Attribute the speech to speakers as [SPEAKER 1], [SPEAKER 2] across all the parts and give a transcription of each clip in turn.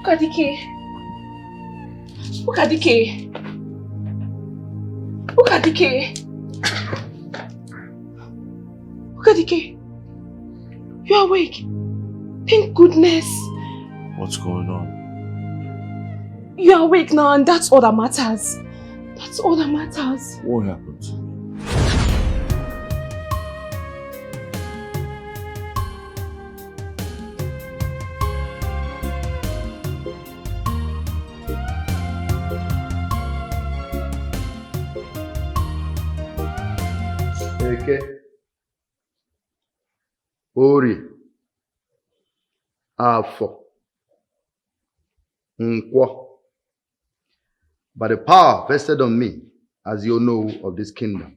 [SPEAKER 1] Look at Dikeh. Look at Dikeh. Look at Dikeh. Look at Dikeh. You're awake. Thank goodness.
[SPEAKER 2] What's going on?
[SPEAKER 1] You're awake now and that's all that matters. That's all that matters.
[SPEAKER 2] What happened?
[SPEAKER 3] Eke, Ori, Afo, Nkwo. By the power vested on me, as you know of this kingdom,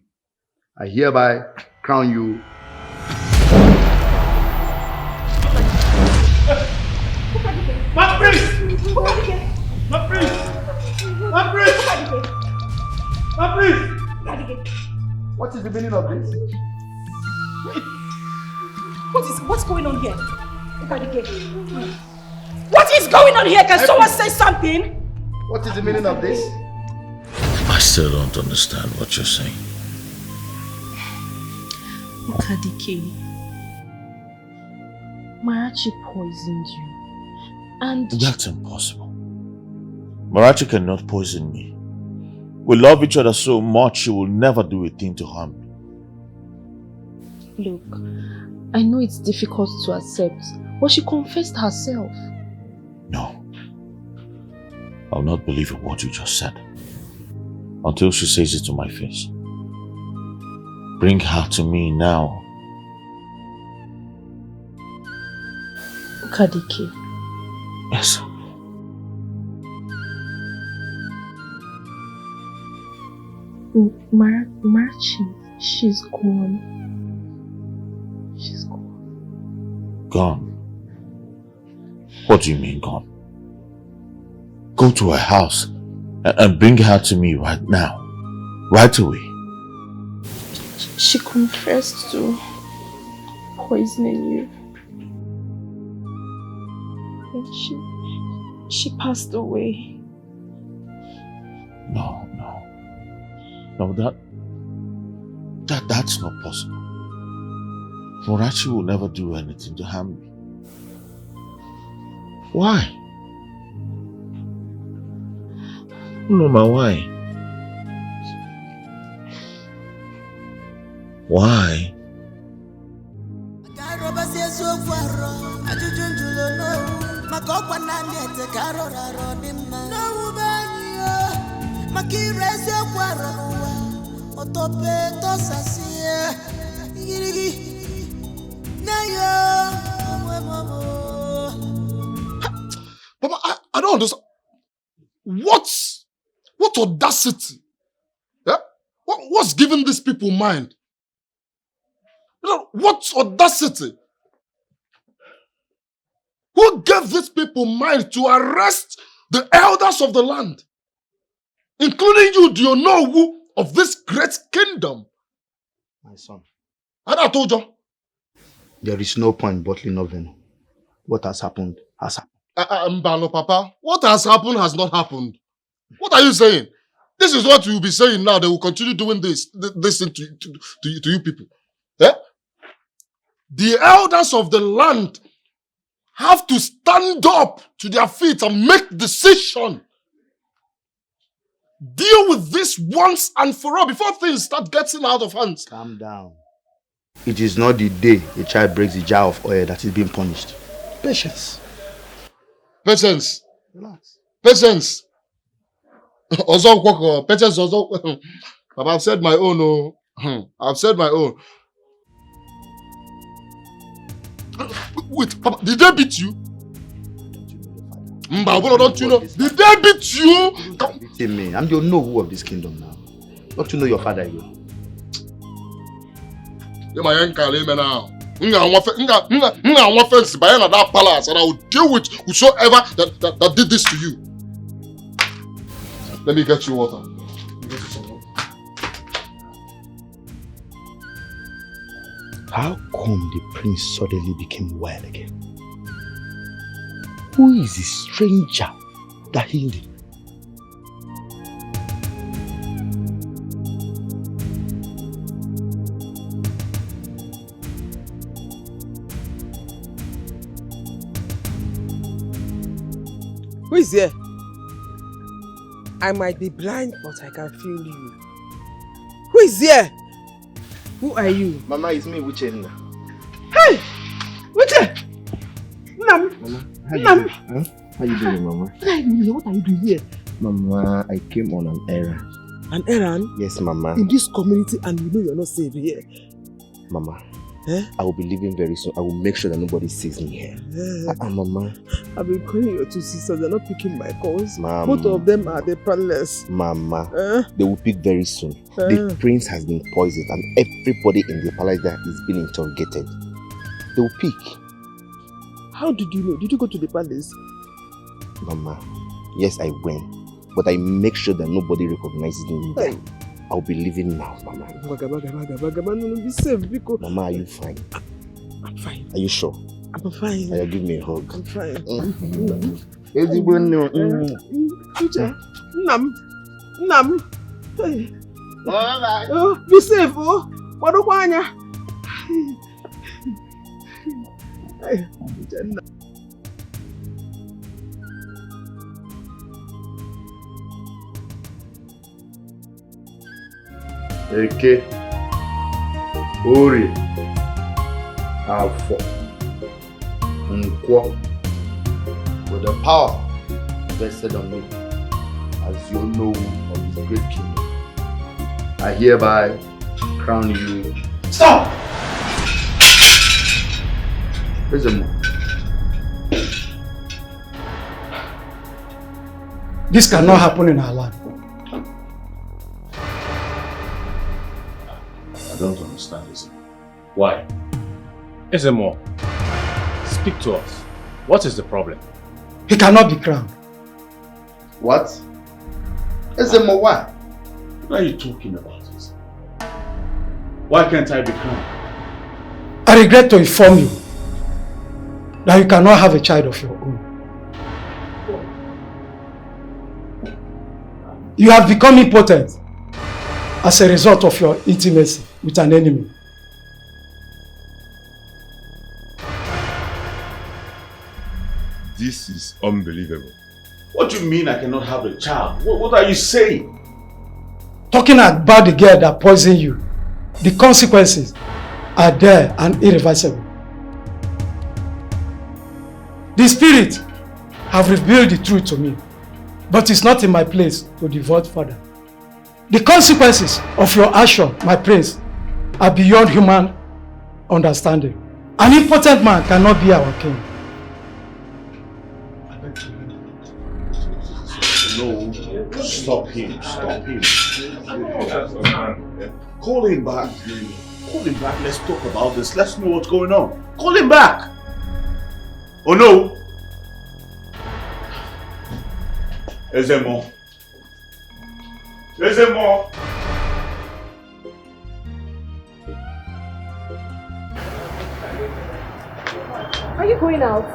[SPEAKER 3] I hereby crown you.
[SPEAKER 4] My priest! My priest! My priest! My priest!
[SPEAKER 3] What is the meaning of this?
[SPEAKER 1] What's going on here? What is going on here? Can someone say something?
[SPEAKER 3] What is the meaning of this?
[SPEAKER 2] I still don't understand what you're saying.
[SPEAKER 1] Look at Dikeh. Amarachi poisoned you. And
[SPEAKER 2] that's impossible. Amarachi cannot poison me. We love each other so much she will never do a thing to harm me.
[SPEAKER 1] Look, I know it's difficult to accept, but she confessed herself.
[SPEAKER 2] No. I'll not believe a word you just said. Until she says it to my face. Bring her to me now.
[SPEAKER 1] Look at Dikeh.
[SPEAKER 2] Yes.
[SPEAKER 1] Amarachi, she's gone. She's gone.
[SPEAKER 2] Gone? What do you mean gone? Go to her house and bring her to me right now. Right away.
[SPEAKER 1] She confessed to poisoning you. And she passed away.
[SPEAKER 2] No. No, that's not possible. Amarachi will never do anything to harm me. Why? No, ma, why? Why?
[SPEAKER 5] Papa, I don't understand. What audacity? Yeah? What's giving these people mind? What audacity? Who gave these people mind to arrest the elders of the land? Including you, do you know who of this great kingdom?
[SPEAKER 3] My son.
[SPEAKER 5] And I told you.
[SPEAKER 3] There is no point bottling up venom. What has happened has happened.
[SPEAKER 5] Mbano, Papa, what has happened has not happened. What are you saying? This is what you will be saying now. They will continue doing this thing to you people. Yeah? The elders of the land have to stand up to their feet and make decision. Deal with this once and for all before things start getting out of hands.
[SPEAKER 3] Calm down. It is not the day a child breaks the jar of oil that is being punished. Patience.
[SPEAKER 5] Patience.
[SPEAKER 3] Relax.
[SPEAKER 5] Patience. Patience. Papa, I've said my own. Oh. I've said my own. Wait, Papa, did they beat you? Don't you know? Did they beat you?
[SPEAKER 3] Beating me. I'm the know-who of this kingdom now. Don't you know your father again?
[SPEAKER 5] You're my uncle, now. I want fence by that palace, and I will deal with whosoever that did this to you. Let me get you water.
[SPEAKER 3] How come the prince suddenly became wild again? Who is the stranger that healed him?
[SPEAKER 6] Who is there? I might be blind, but I can feel you. Who is there? Who are you?
[SPEAKER 3] Mama, it's me, Uchenna.
[SPEAKER 6] Hey! Uche! Nam!
[SPEAKER 3] Mama, how you doing, Mama?
[SPEAKER 6] What are you doing here?
[SPEAKER 3] Mama, I came on an errand.
[SPEAKER 6] An errand?
[SPEAKER 3] Yes, Mama.
[SPEAKER 6] In this community, and you know you're not safe here.
[SPEAKER 3] Mama,
[SPEAKER 6] Eh?
[SPEAKER 3] I will be leaving very soon. I will make sure that nobody sees me here. Mama.
[SPEAKER 6] I've been calling your two sisters. They're not picking my calls.
[SPEAKER 3] Mama.
[SPEAKER 6] Both of them are the palace.
[SPEAKER 3] Mama, they will pick very soon. The prince has been poisoned and everybody in the palace there is being interrogated. They will pick.
[SPEAKER 6] How did you know? Did you go to the palace?
[SPEAKER 3] Mama, yes, I went. But I make sure that nobody recognizes me there. I'll be leaving now, Mama.
[SPEAKER 6] Be safe, because...
[SPEAKER 3] Mama, are you fine?
[SPEAKER 6] I'm fine.
[SPEAKER 3] Are you sure?
[SPEAKER 6] I'm fine.
[SPEAKER 3] I'll give me a hug.
[SPEAKER 6] I'm fine. Nam. Hey. Oh, be safe, oh. Wadukwanya. Hey.
[SPEAKER 3] Eke, Ori, Afo, Nkwo, with the power vested on me as your know of this great kingdom, I hereby crown you.
[SPEAKER 4] Stop!
[SPEAKER 3] Where's the moon?
[SPEAKER 4] This cannot happen in our land.
[SPEAKER 2] I don't understand this. Why?
[SPEAKER 7] Ezemo, speak to us. What is the problem?
[SPEAKER 4] He cannot be crowned.
[SPEAKER 3] What? Ezemo, why?
[SPEAKER 2] What are you talking about? Why can't I be crowned?
[SPEAKER 4] I regret to inform you that you cannot have a child of your own. You have become impotent as a result of your intimacy with an enemy.
[SPEAKER 5] This is unbelievable.
[SPEAKER 2] What do you mean I cannot have a child? What are you saying?
[SPEAKER 4] Talking about the girl that poisoned you, the consequences are there and irreversible. The spirit have revealed the truth to me, but it's not in my place to divulge further. The consequences of your action, my prince, are beyond human understanding. An impotent man cannot be our king.
[SPEAKER 2] No, stop him, stop him. Call him back. Call him back, let's talk about this. Let's know what's going on. Call him back. Oh no. Ezemo. Ezemo.
[SPEAKER 1] Are you going out?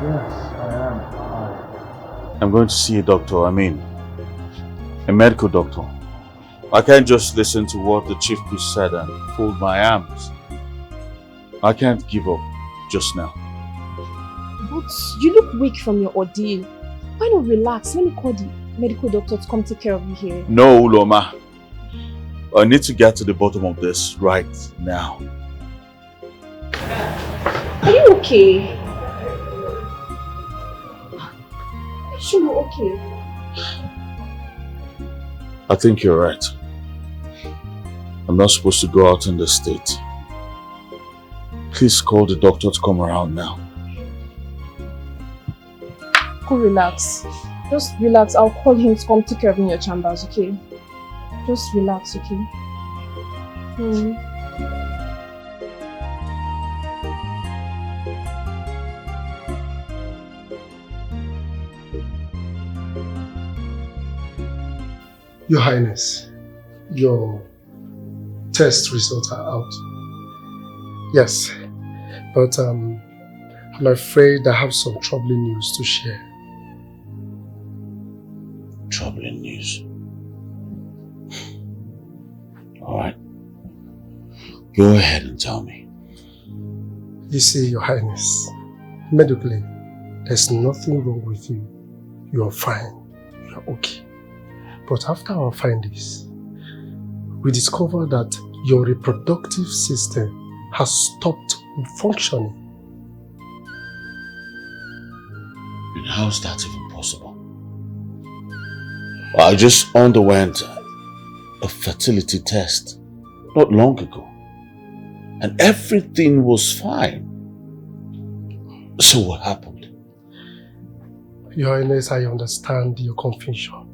[SPEAKER 7] Yes, I am.
[SPEAKER 2] I'm going to see a doctor, a medical doctor. I can't just listen to what the chief priest said and fold my arms. I can't give up just now.
[SPEAKER 1] But you look weak from your ordeal. Why not relax? Let me call the medical doctor to come take care of you here.
[SPEAKER 2] No, Loma. I need to get to the bottom of this right now.
[SPEAKER 1] Are you okay? Are you sure okay?
[SPEAKER 2] I think you're right. I'm not supposed to go out in this state. Please call the doctor to come around now.
[SPEAKER 1] Go relax. Just relax. I'll call him to come take care of you in your chambers, okay? Just relax, okay?
[SPEAKER 4] Your Highness, your test results are out. Yes, but
[SPEAKER 8] I'm afraid I have some troubling news to share.
[SPEAKER 2] Troubling news. Alright. Go ahead and tell me.
[SPEAKER 8] You see, Your Highness, medically, there's nothing wrong with you. You are fine. You are okay. But after our findings, we discovered that your reproductive system has stopped functioning.
[SPEAKER 2] And how's that even possible? I just underwent a fertility test not long ago, and everything was fine. So what happened?
[SPEAKER 8] Your Highness, I understand your confusion.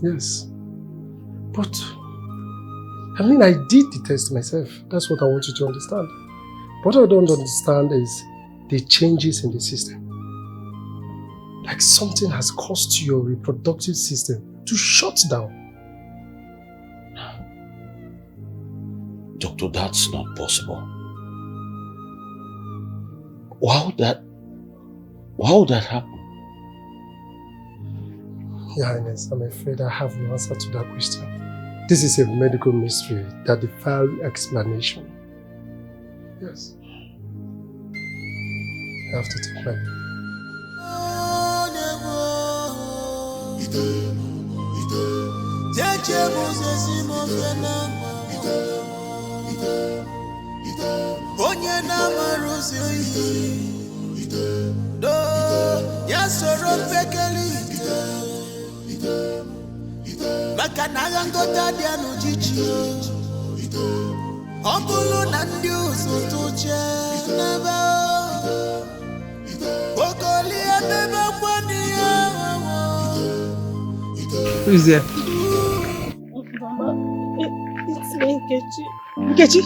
[SPEAKER 8] Yes. But, I mean, I did the test myself. That's what I want you to understand. What I don't understand is the changes in the system. Like something has caused your reproductive system to shut down.
[SPEAKER 2] Doctor, that's not possible. Why would that happen?
[SPEAKER 8] Your Highness, I'm afraid I have no answer to that question. This is a medical mystery that defies explanation. Yes. I have to take my leave.
[SPEAKER 6] Who is there?
[SPEAKER 1] Mama, it's me, Nkechi. Nkechi?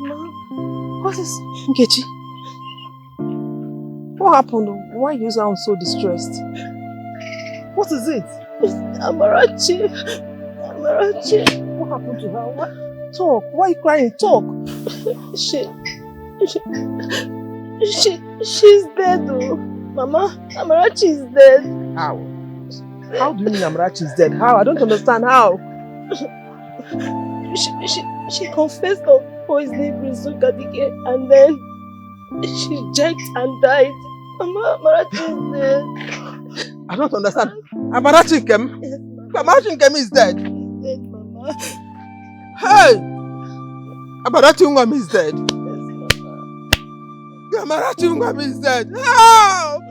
[SPEAKER 1] Mama, what is Nkechi? What happened? Why you sound so distressed? What is it? It's Amarachi. Amarachi. What happened to her? What? Talk. Why are you crying? Talk. She's dead, though. Mama, Amarachi is dead.
[SPEAKER 6] How? How do you mean Amarachi is dead? How? I don't understand how.
[SPEAKER 1] She confessed of poisoning Dikeh and then she jacked and died. Mama, Amarachi is dead.
[SPEAKER 6] I don't understand. Amarachi Nkem?
[SPEAKER 1] Yes, Mama.
[SPEAKER 6] Amarachi Nkem is dead.
[SPEAKER 1] He's dead, Mama.
[SPEAKER 6] Hey! Amarachi Ngwam is dead.
[SPEAKER 1] Yes, Mama.
[SPEAKER 6] Amarachi Ngwam is dead. Help!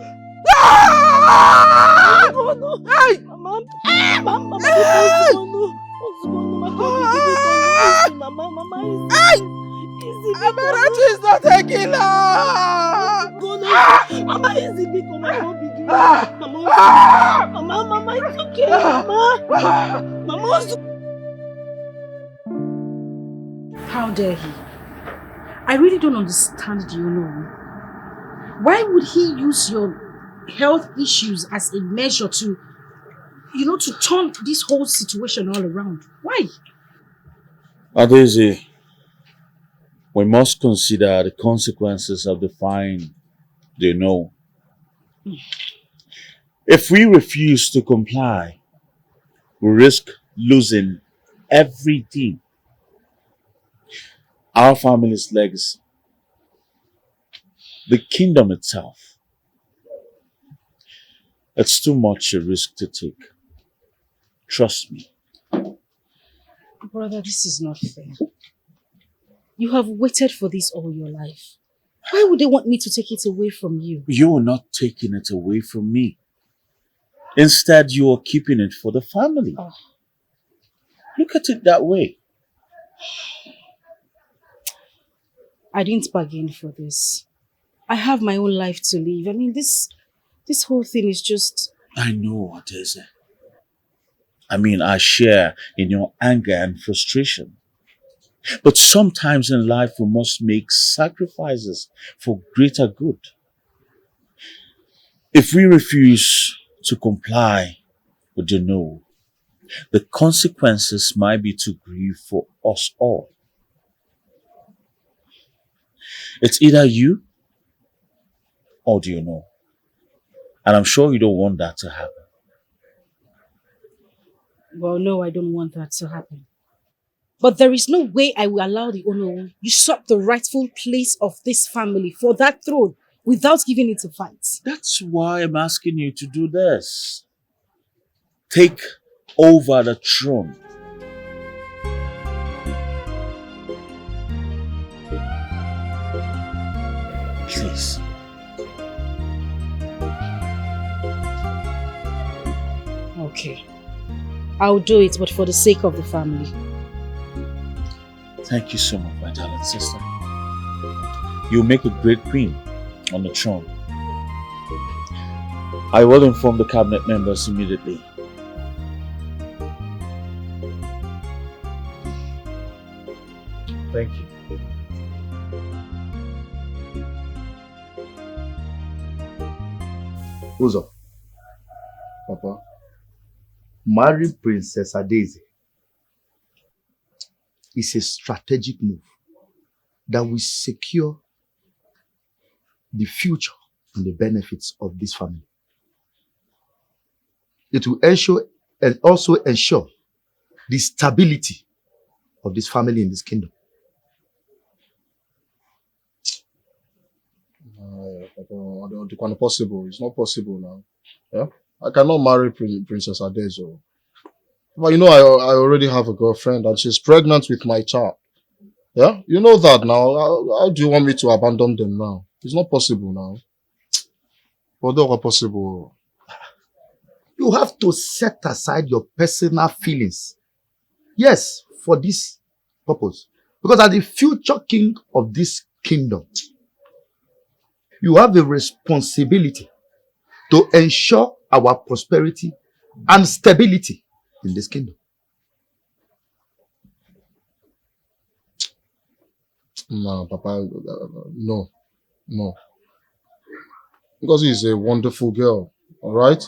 [SPEAKER 1] Oh no!
[SPEAKER 6] Hey!
[SPEAKER 1] Mama! Mama! Mama! Mama!
[SPEAKER 6] Amarachi is not a killer!
[SPEAKER 1] Mama, easy, big Mama, Mama, it's okay, Mama.
[SPEAKER 9] How dare he? I really don't understand, do you know? Why would he use your health issues as a measure to, to turn this whole situation all around? Why?
[SPEAKER 2] Adeze, we must consider the consequences of defying the no. If we refuse to comply, we risk losing everything. Our family's legacy, the kingdom itself. It's too much a risk to take. Trust me.
[SPEAKER 9] Brother, this is not fair. You have waited for this all your life. Why would they want me to take it away from you?
[SPEAKER 2] You are not taking it away from me. Instead, you are keeping it for the family.
[SPEAKER 9] Oh.
[SPEAKER 2] Look at it that way.
[SPEAKER 9] I didn't bargain for this. I have my own life to live. I mean, this whole thing is just...
[SPEAKER 2] I know what is it. I share in your anger and frustration. But sometimes in life we must make sacrifices for greater good. If we refuse to comply with the no, the consequences might be too grief for us all. It's either you Or do you know? And I'm sure you don't want that to happen.
[SPEAKER 9] Well, no, I don't want that to happen. But there is no way I will allow the Ono usurp the rightful place of this family for that throne without giving it a fight.
[SPEAKER 2] That's why I'm asking you to do this. Take over the throne. Please.
[SPEAKER 9] Okay. I'll do it, but for the sake of the family.
[SPEAKER 2] Thank you so much, my darling sister. You'll make a great queen on the throne. I will inform the cabinet members immediately. Thank you.
[SPEAKER 3] Uzo, Papa, marry Princess Adaeze is a strategic move that will secure the future and the benefits of this family. It will ensure and also ensure the stability of this family in this kingdom.
[SPEAKER 5] It's not possible. It's not possible now. Yeah? I cannot marry Princess Adaeze. But you know, I already have a girlfriend and she's pregnant with my child. Yeah? You know that now. How do you want me to abandon them now? It's not possible now. But that's not possible.
[SPEAKER 3] You have to set aside your personal feelings. Yes, for this purpose. Because as the future king of this kingdom, you have a responsibility to ensure our prosperity and stability in this kingdom.
[SPEAKER 5] No, Papa, no. Ngozi is a wonderful girl, all right?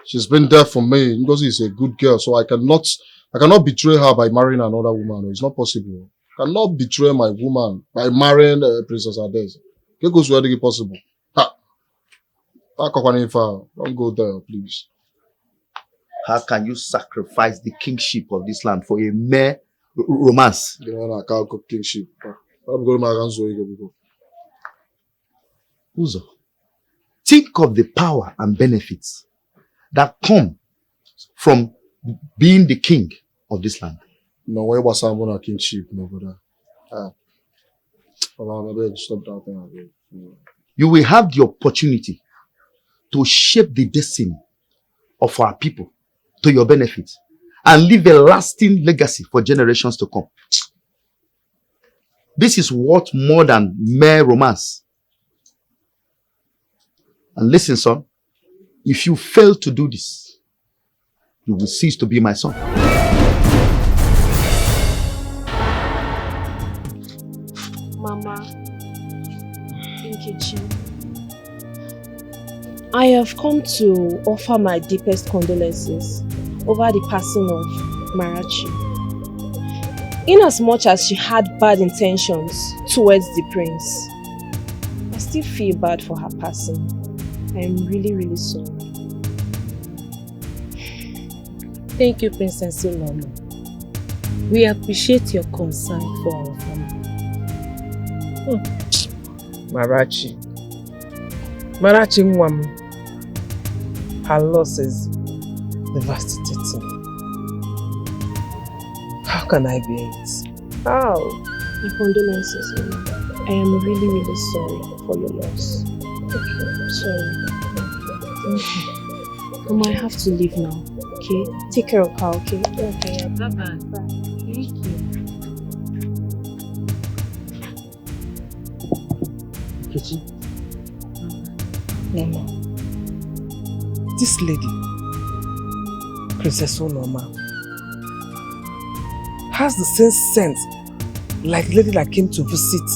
[SPEAKER 5] She's been there for me. Ngozi is a good girl, so I cannot betray her by marrying another woman. It's not possible. I cannot betray my woman by marrying Princess Adaeze. It goes where it possible. Don't go there, please.
[SPEAKER 3] How can you sacrifice the kingship of this land for a mere romance?
[SPEAKER 5] I can't cook kingship.
[SPEAKER 3] Uzo, think of the power and benefits that come from being the king of this land.
[SPEAKER 5] No, why was someone a kingship? No, brother. Stop that thing.
[SPEAKER 3] You will have the opportunity to shape the destiny of our people to your benefit and leave a lasting legacy for generations to come. This is worth more than mere romance. And listen, son, if you fail to do this, you will cease to be my son.
[SPEAKER 10] Mama, Nkechi, I have come to offer my deepest condolences over the passing of Amarachi. Inasmuch as she had bad intentions towards the prince, I still feel bad for her passing. I am really, really sorry.
[SPEAKER 11] Thank you, Princess Solomon. We appreciate your concern for our family.
[SPEAKER 6] Amarachi Nwam, her loss is devastating. How can I bear it? How?
[SPEAKER 10] My condolences, Mama. I am really, really sorry for your loss. Okay, I'm sorry. Mama, I have to leave now. Okay? Take care of her, okay?
[SPEAKER 11] Okay, bye-bye.
[SPEAKER 10] Bye.
[SPEAKER 11] Thank you.
[SPEAKER 6] Kechi. Mama. This lady, Princess Onoma, has the same sense like the lady that came to visit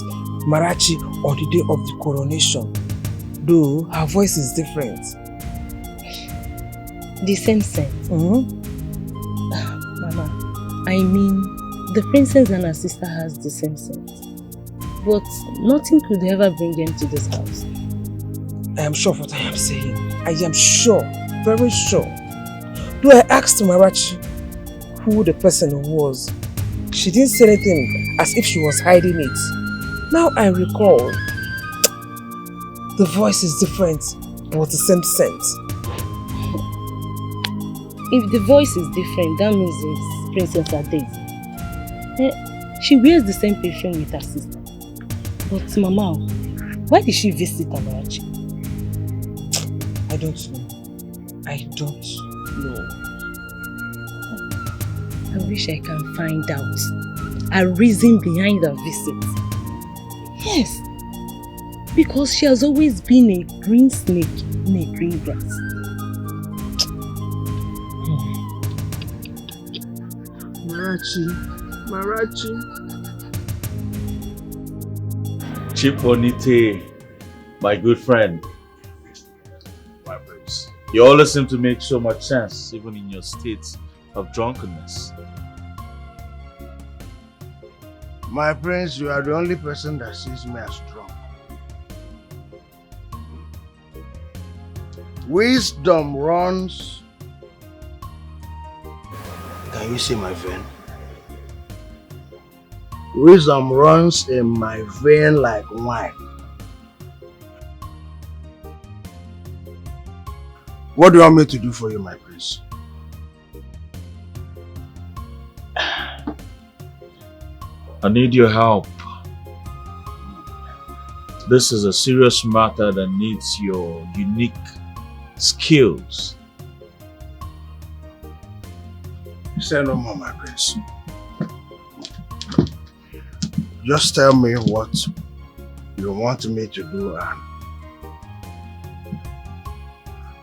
[SPEAKER 6] Amarachi on the day of the coronation, though her voice is different.
[SPEAKER 11] The same sense?
[SPEAKER 6] Mm-hmm.
[SPEAKER 11] Mama, I mean, the princess and her sister has the same sense. But nothing could ever bring them to this house.
[SPEAKER 6] I am sure of what I am saying. I am sure, very sure. Though I asked Amarachi who the person was, she didn't say anything as if she was hiding it. Now I recall, the voice is different, but the same scent.
[SPEAKER 11] If the voice is different, that means it's Princess Adaeze. She wears the same perfume with her sister. But Mama, why did she visit Amarachi?
[SPEAKER 6] I don't know. I don't know.
[SPEAKER 11] I wish I can find out a reason behind her visit. Yes, because she has always been a green snake in a green grass.
[SPEAKER 6] Amarachi.
[SPEAKER 2] Chiponite, my good friend. My prince. You always seem to make so much sense, even in your state of drunkenness.
[SPEAKER 12] My prince, you are the only person that sees me as drunk. Wisdom runs. Can you see my vein? Wisdom runs in my vein like wine. What do you want me to do for you, my prince?
[SPEAKER 2] I need your help. This is a serious matter that needs your unique skills.
[SPEAKER 12] Say no more, my prince. Just tell me what you want me to do and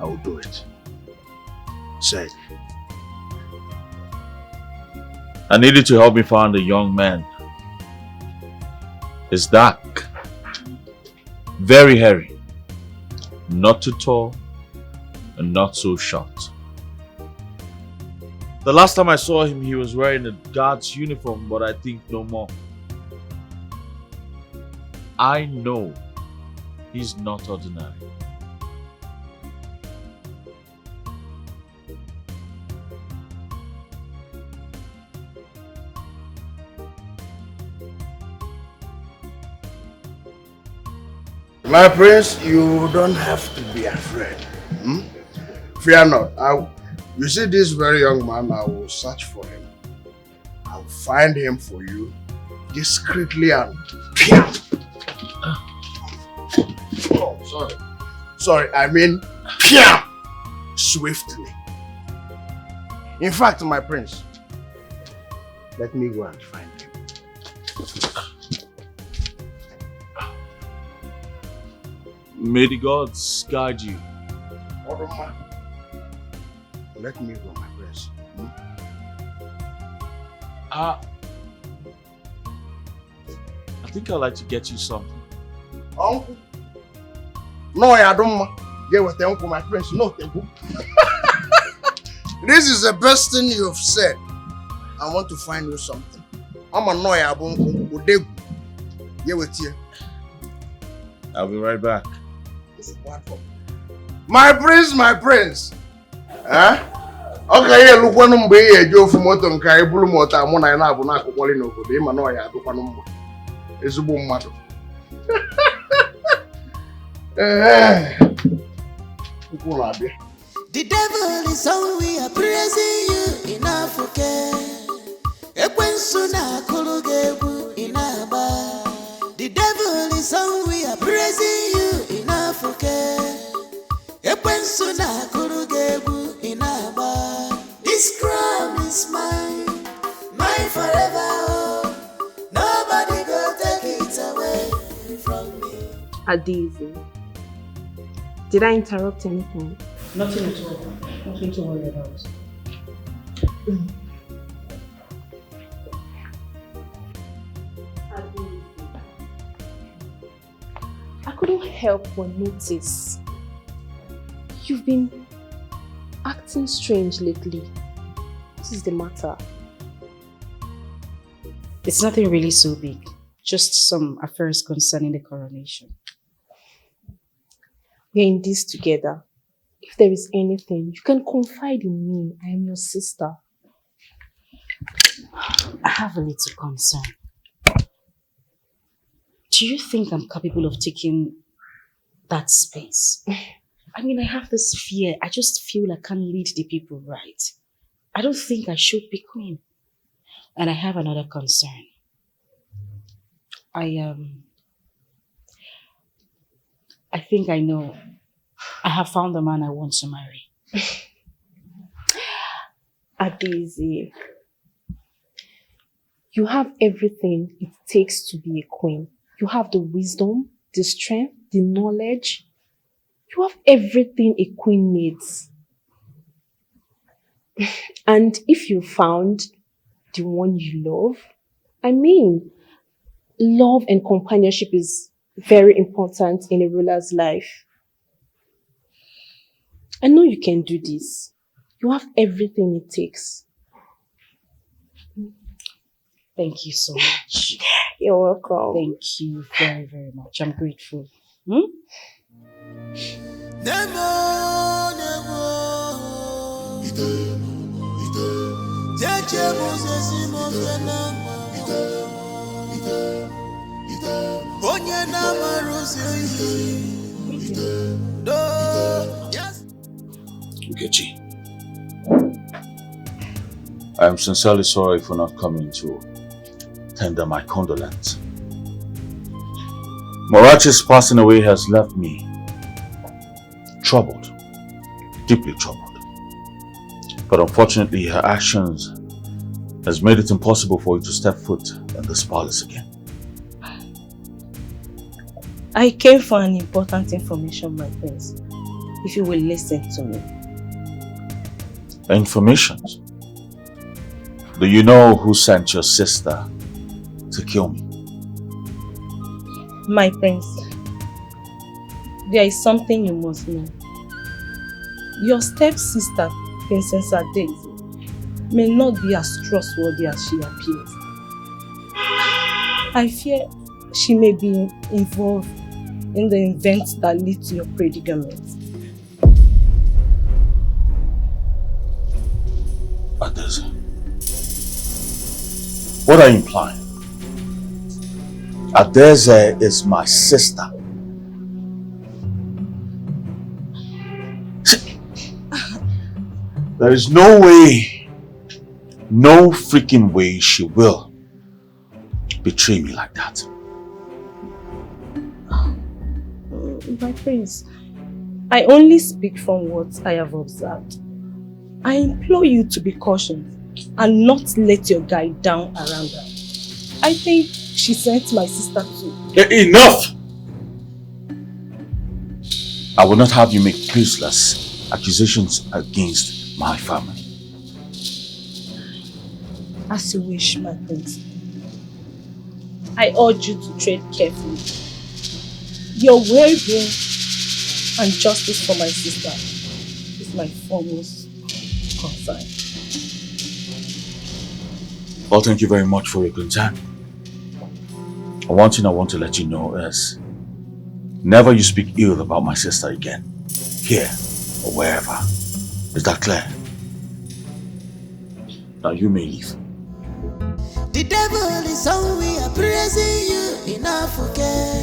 [SPEAKER 12] I will do it. Say.
[SPEAKER 2] I need you to help me find a young man. It's dark, very hairy, not too tall, and not so short. The last time I saw him, he was wearing a guard's uniform, but I think no more. I know he's not ordinary.
[SPEAKER 12] My prince, you don't have to be afraid. Fear not. You see this very young man, I will search for him. I'll find him for you discreetly and oh, sorry. Sorry, I mean swiftly. In fact, my prince, let me go and find him.
[SPEAKER 2] May the gods guide you.
[SPEAKER 12] Let me go, my prince.
[SPEAKER 2] I think I'd like to get you something.
[SPEAKER 12] Uncle? No, I don't. Get with the uncle, my prince. No, uncle. This is the best thing you have said. I want to find you something. I'm a noya uncle. Get with you.
[SPEAKER 2] I'll be right back.
[SPEAKER 12] My prince, my prince. Huh? Okay, yeah, look one number here, Joe from Moton Kai, Blue Mota, Mona, and Abuna, Colino, the Manoya, the one. It's a boom matter.
[SPEAKER 13] The devil is on, we are praising you in Africa. Equensuna Kulugebu in Aba. The devil is on, we are praising you in Africa. Equensuna Kulugebu in Aba. This crown is mine, mine forever. Nobody go take it away from me.
[SPEAKER 10] Adaeze, did I interrupt anything?
[SPEAKER 9] Nothing at all. Nothing to worry about.
[SPEAKER 10] I couldn't help but notice you've been acting strange lately. What is the matter?
[SPEAKER 9] It's nothing really so big. Just some affairs concerning the coronation.
[SPEAKER 10] We're in this together. If there is anything, you can confide in me. I am your sister.
[SPEAKER 9] I have a little concern. Do you think I'm capable of taking that space? I mean, I have this fear. I just feel I can't lead the people right. I don't think I should be queen. And I have another concern. I think I know. I have found the man I want to marry.
[SPEAKER 10] Adezi, you have everything it takes to be a queen. You have the wisdom, the strength, the knowledge. You have everything a queen needs. And if you found the one you love, I mean, love and companionship is very important in a ruler's life. I know you can do this. You have everything it takes.
[SPEAKER 9] Thank you so much.
[SPEAKER 10] You're welcome.
[SPEAKER 9] Thank you very, very much. I'm grateful.
[SPEAKER 2] Nkechi, I am sincerely sorry for not coming to tender my condolence. Amarachi's passing away has left me troubled, deeply troubled. But unfortunately, her actions has made it impossible for you to step foot in this palace again.
[SPEAKER 11] I came for an important information, my prince. If you will listen to me.
[SPEAKER 2] Informations? Do you know who sent your sister to kill me?
[SPEAKER 11] My prince, there is something you must know. Your stepsister, Princess Adeze, may not be as trustworthy as she appears. I fear she may be involved in the events that lead to your predicament.
[SPEAKER 2] Adeze, what are you implying? Adeze is my sister. There is no way, no freaking way she will betray me like that.
[SPEAKER 11] My prince, I only speak from what I have observed. I implore you to be cautious and not let your guard down around her. I think she sent my sister too.
[SPEAKER 2] Enough! I will not have you make baseless accusations against my family.
[SPEAKER 11] As you wish, my prince. I urge you to tread carefully. Your well-being and justice for my sister is my foremost concern.
[SPEAKER 2] Well, thank you very much for your concern. One thing I want to let you know is never you speak ill about my sister again, here or wherever. Is that clear? Now you may leave.
[SPEAKER 13] The devil is always praising you in Africa.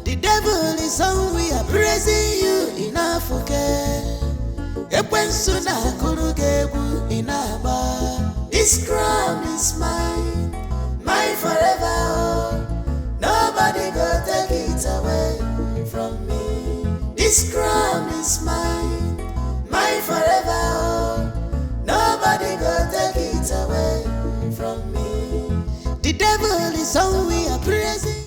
[SPEAKER 13] The devil is always praising you in Africa. This crown is mine, mine forever. Oh. Nobody go take it away from me. This crown is mine, mine forever. Oh. Nobody go take it away from me. The devil is always praising.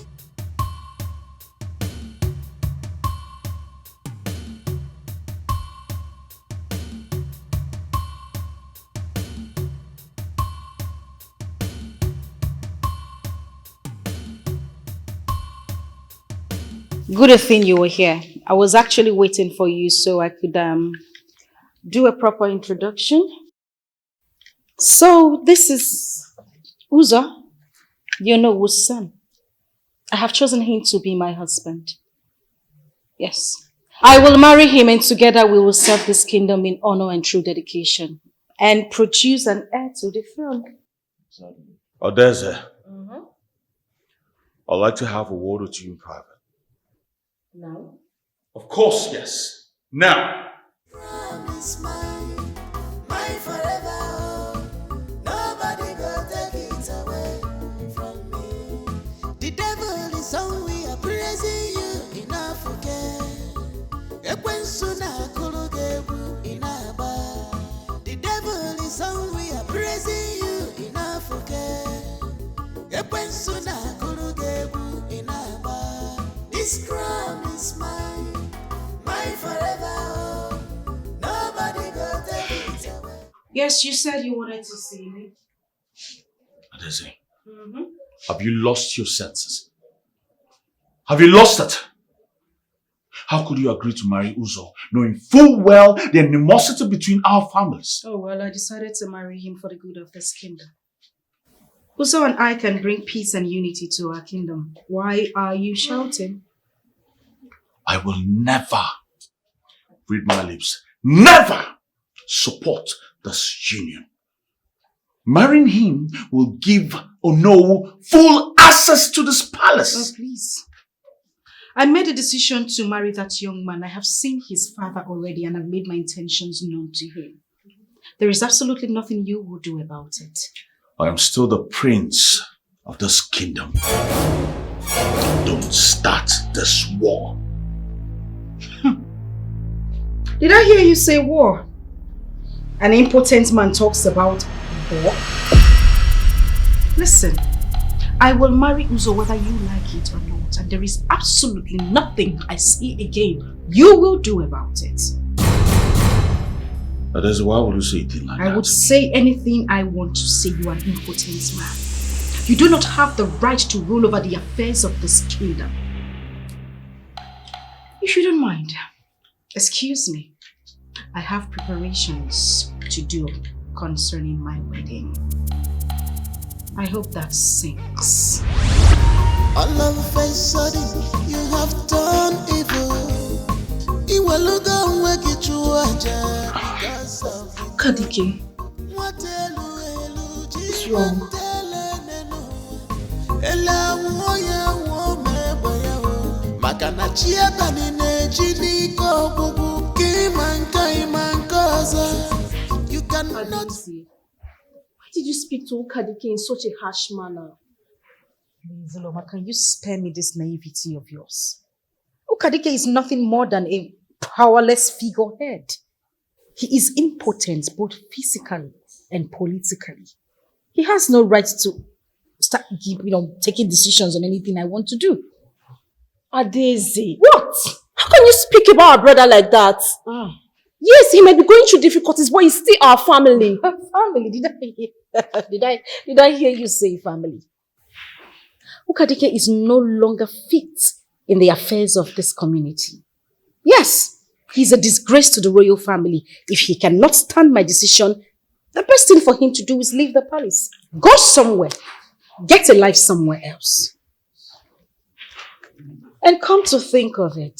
[SPEAKER 9] Good thing you were here. I was actually waiting for you so I could do a proper introduction. So this is Uzo, your Nollywood's son. I have chosen him to be my husband. Yes. I will marry him and together we will serve this kingdom in honor and true dedication and produce an heir to the throne.
[SPEAKER 2] Odeze, I'd like to have a word with you in private.
[SPEAKER 9] Now?
[SPEAKER 2] Of course, yes. Now!
[SPEAKER 13] Promise my forever. Nobody go take it away from me. The devil is on, we are praising you enough again. The devil is on, we are praising you enough again. This crown is mine forever. Nobody go take it away.
[SPEAKER 9] Yes, you said you wanted to see me.
[SPEAKER 2] Odeze, have you lost your senses? Have you lost it? How could you agree to marry Uzo, knowing full well the animosity between our families?
[SPEAKER 9] Oh, well, I decided to marry him for the good of this kingdom. Uzo and I can bring peace and unity to our kingdom. Why are you shouting?
[SPEAKER 2] I will never, read my lips, never support this union. Marrying him will give Ono full access to this palace.
[SPEAKER 9] Oh, please. I made a decision to marry that young man. I have seen his father already and I've made my intentions known to him. There is absolutely nothing you will do about it.
[SPEAKER 2] I am still the prince of this kingdom. Don't start this war.
[SPEAKER 9] Did I hear you say war? An impotent man talks about war? Listen, I will marry Uzo whether you like it or not, and there is absolutely nothing I see again you will do about it.
[SPEAKER 2] That is why would you say it like that?
[SPEAKER 9] I would say anything I want to say. You are an impotent man. You do not have the right to rule over the affairs of this kingdom. If you don't mind, excuse me. I have preparations to do concerning my wedding. I hope that sinks.
[SPEAKER 13] All of a sudden, you have done evil.
[SPEAKER 11] Kadike, what's wrong?
[SPEAKER 13] You cannot.
[SPEAKER 10] Why did you speak to Kadike in such a harsh manner?
[SPEAKER 9] Please, Loma, can you spare me this naivety of yours? Kadike is nothing more than a powerless figurehead. He is impotent both physically and politically. He has no right to start taking decisions on anything I want to do.
[SPEAKER 10] Adeze, what? How can you speak about our brother like that? Yes, he might be going through difficulties, but he's still our family.
[SPEAKER 9] Family? Did I hear you say family? Kadike is no longer fit in the affairs of this community. Yes, he's a disgrace to the royal family. If he cannot stand my decision, the best thing for him to do is leave the palace. Go somewhere. Get a life somewhere else. And come to think of it,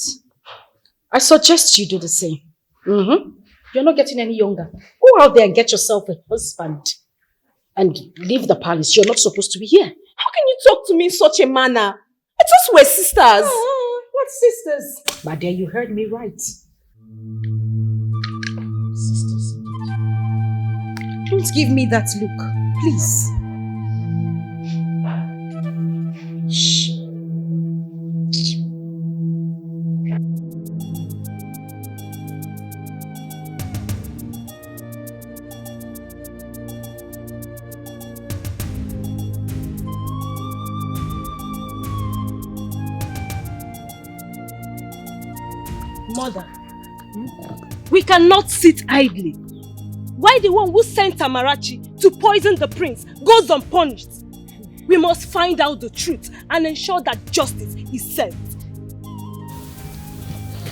[SPEAKER 9] I suggest you do the same. You're not getting any younger. Go out there and get yourself a husband and leave the palace. You're not supposed to be here.
[SPEAKER 10] How can you talk to me in such a manner? I thought we were sisters.
[SPEAKER 9] What sisters? My dear, you heard me right. Sisters. Don't give me that look, please. Shh.
[SPEAKER 10] Mother, we cannot sit idly. Why the one who sent Amarachi to poison the prince goes unpunished? We must find out the truth and ensure that justice is served.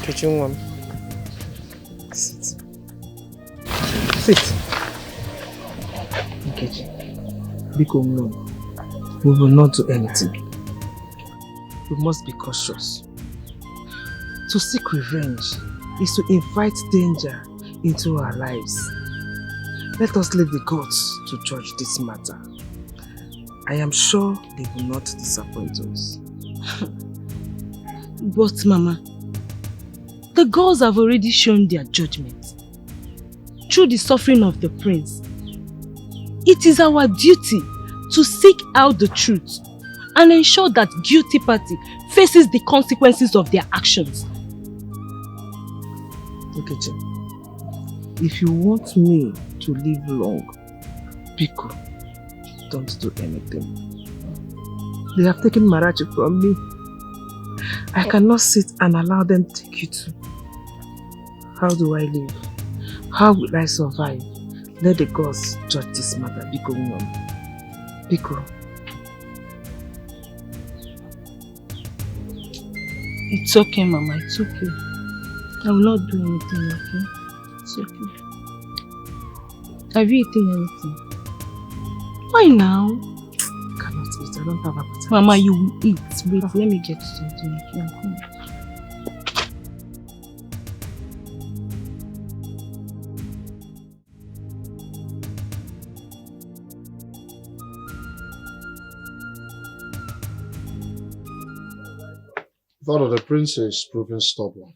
[SPEAKER 6] Kitchen sit. Sit. Nkechi, Biko, no. We will not do anything. we must be cautious. To seek revenge is to invite danger into our lives. Let us leave the gods to judge this matter. I am sure they will not disappoint us.
[SPEAKER 10] But Mama, the gods have already shown their judgment. Through the suffering of the prince, it is our duty to seek out the truth and ensure that guilty party faces the consequences of their actions.
[SPEAKER 6] Nkechi, if you want me to live long, Biko, don't do anything. They have taken Amarachi from me. I cannot sit and allow them to take you too. How do I live? How will I survive? Let the gods judge this matter. Biko, Mom. Biko.
[SPEAKER 10] It's okay, Mama. It's okay. I will not do anything, okay? It's okay. Have you eaten anything? Why now?
[SPEAKER 6] I cannot eat. I don't have appetite.
[SPEAKER 10] Mama, you will eat. Wait, let me get you something. Okay, I'm coming.
[SPEAKER 5] Thought of the princess proving stubborn.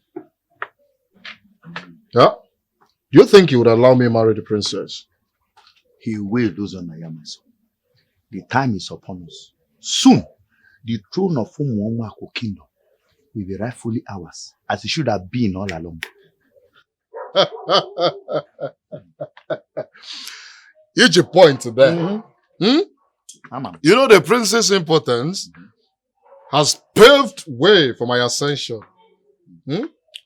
[SPEAKER 5] Yeah? Do you think he would allow me to marry the princess?
[SPEAKER 3] He will, Uzonaya, my son. The time is upon us. Soon, the throne of Umuomako kingdom will be rightfully ours, as it should have been all along.
[SPEAKER 5] Here's your point there. You know, the princess' importance has paved way for my ascension.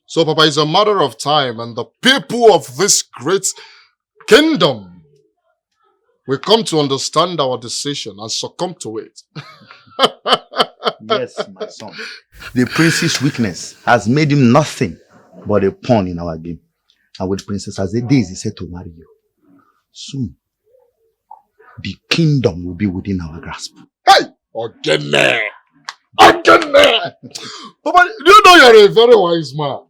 [SPEAKER 5] So, Papa, it's a matter of time, and the people of this great kingdom will come to understand our decision and succumb to it.
[SPEAKER 3] Yes, my son. The prince's weakness has made him nothing but a pawn in our game. And with Princess Azede is set to marry you. Soon, the kingdom will be within our grasp.
[SPEAKER 5] Hey! Again there! Again there! Papa, you know you're a very wise man.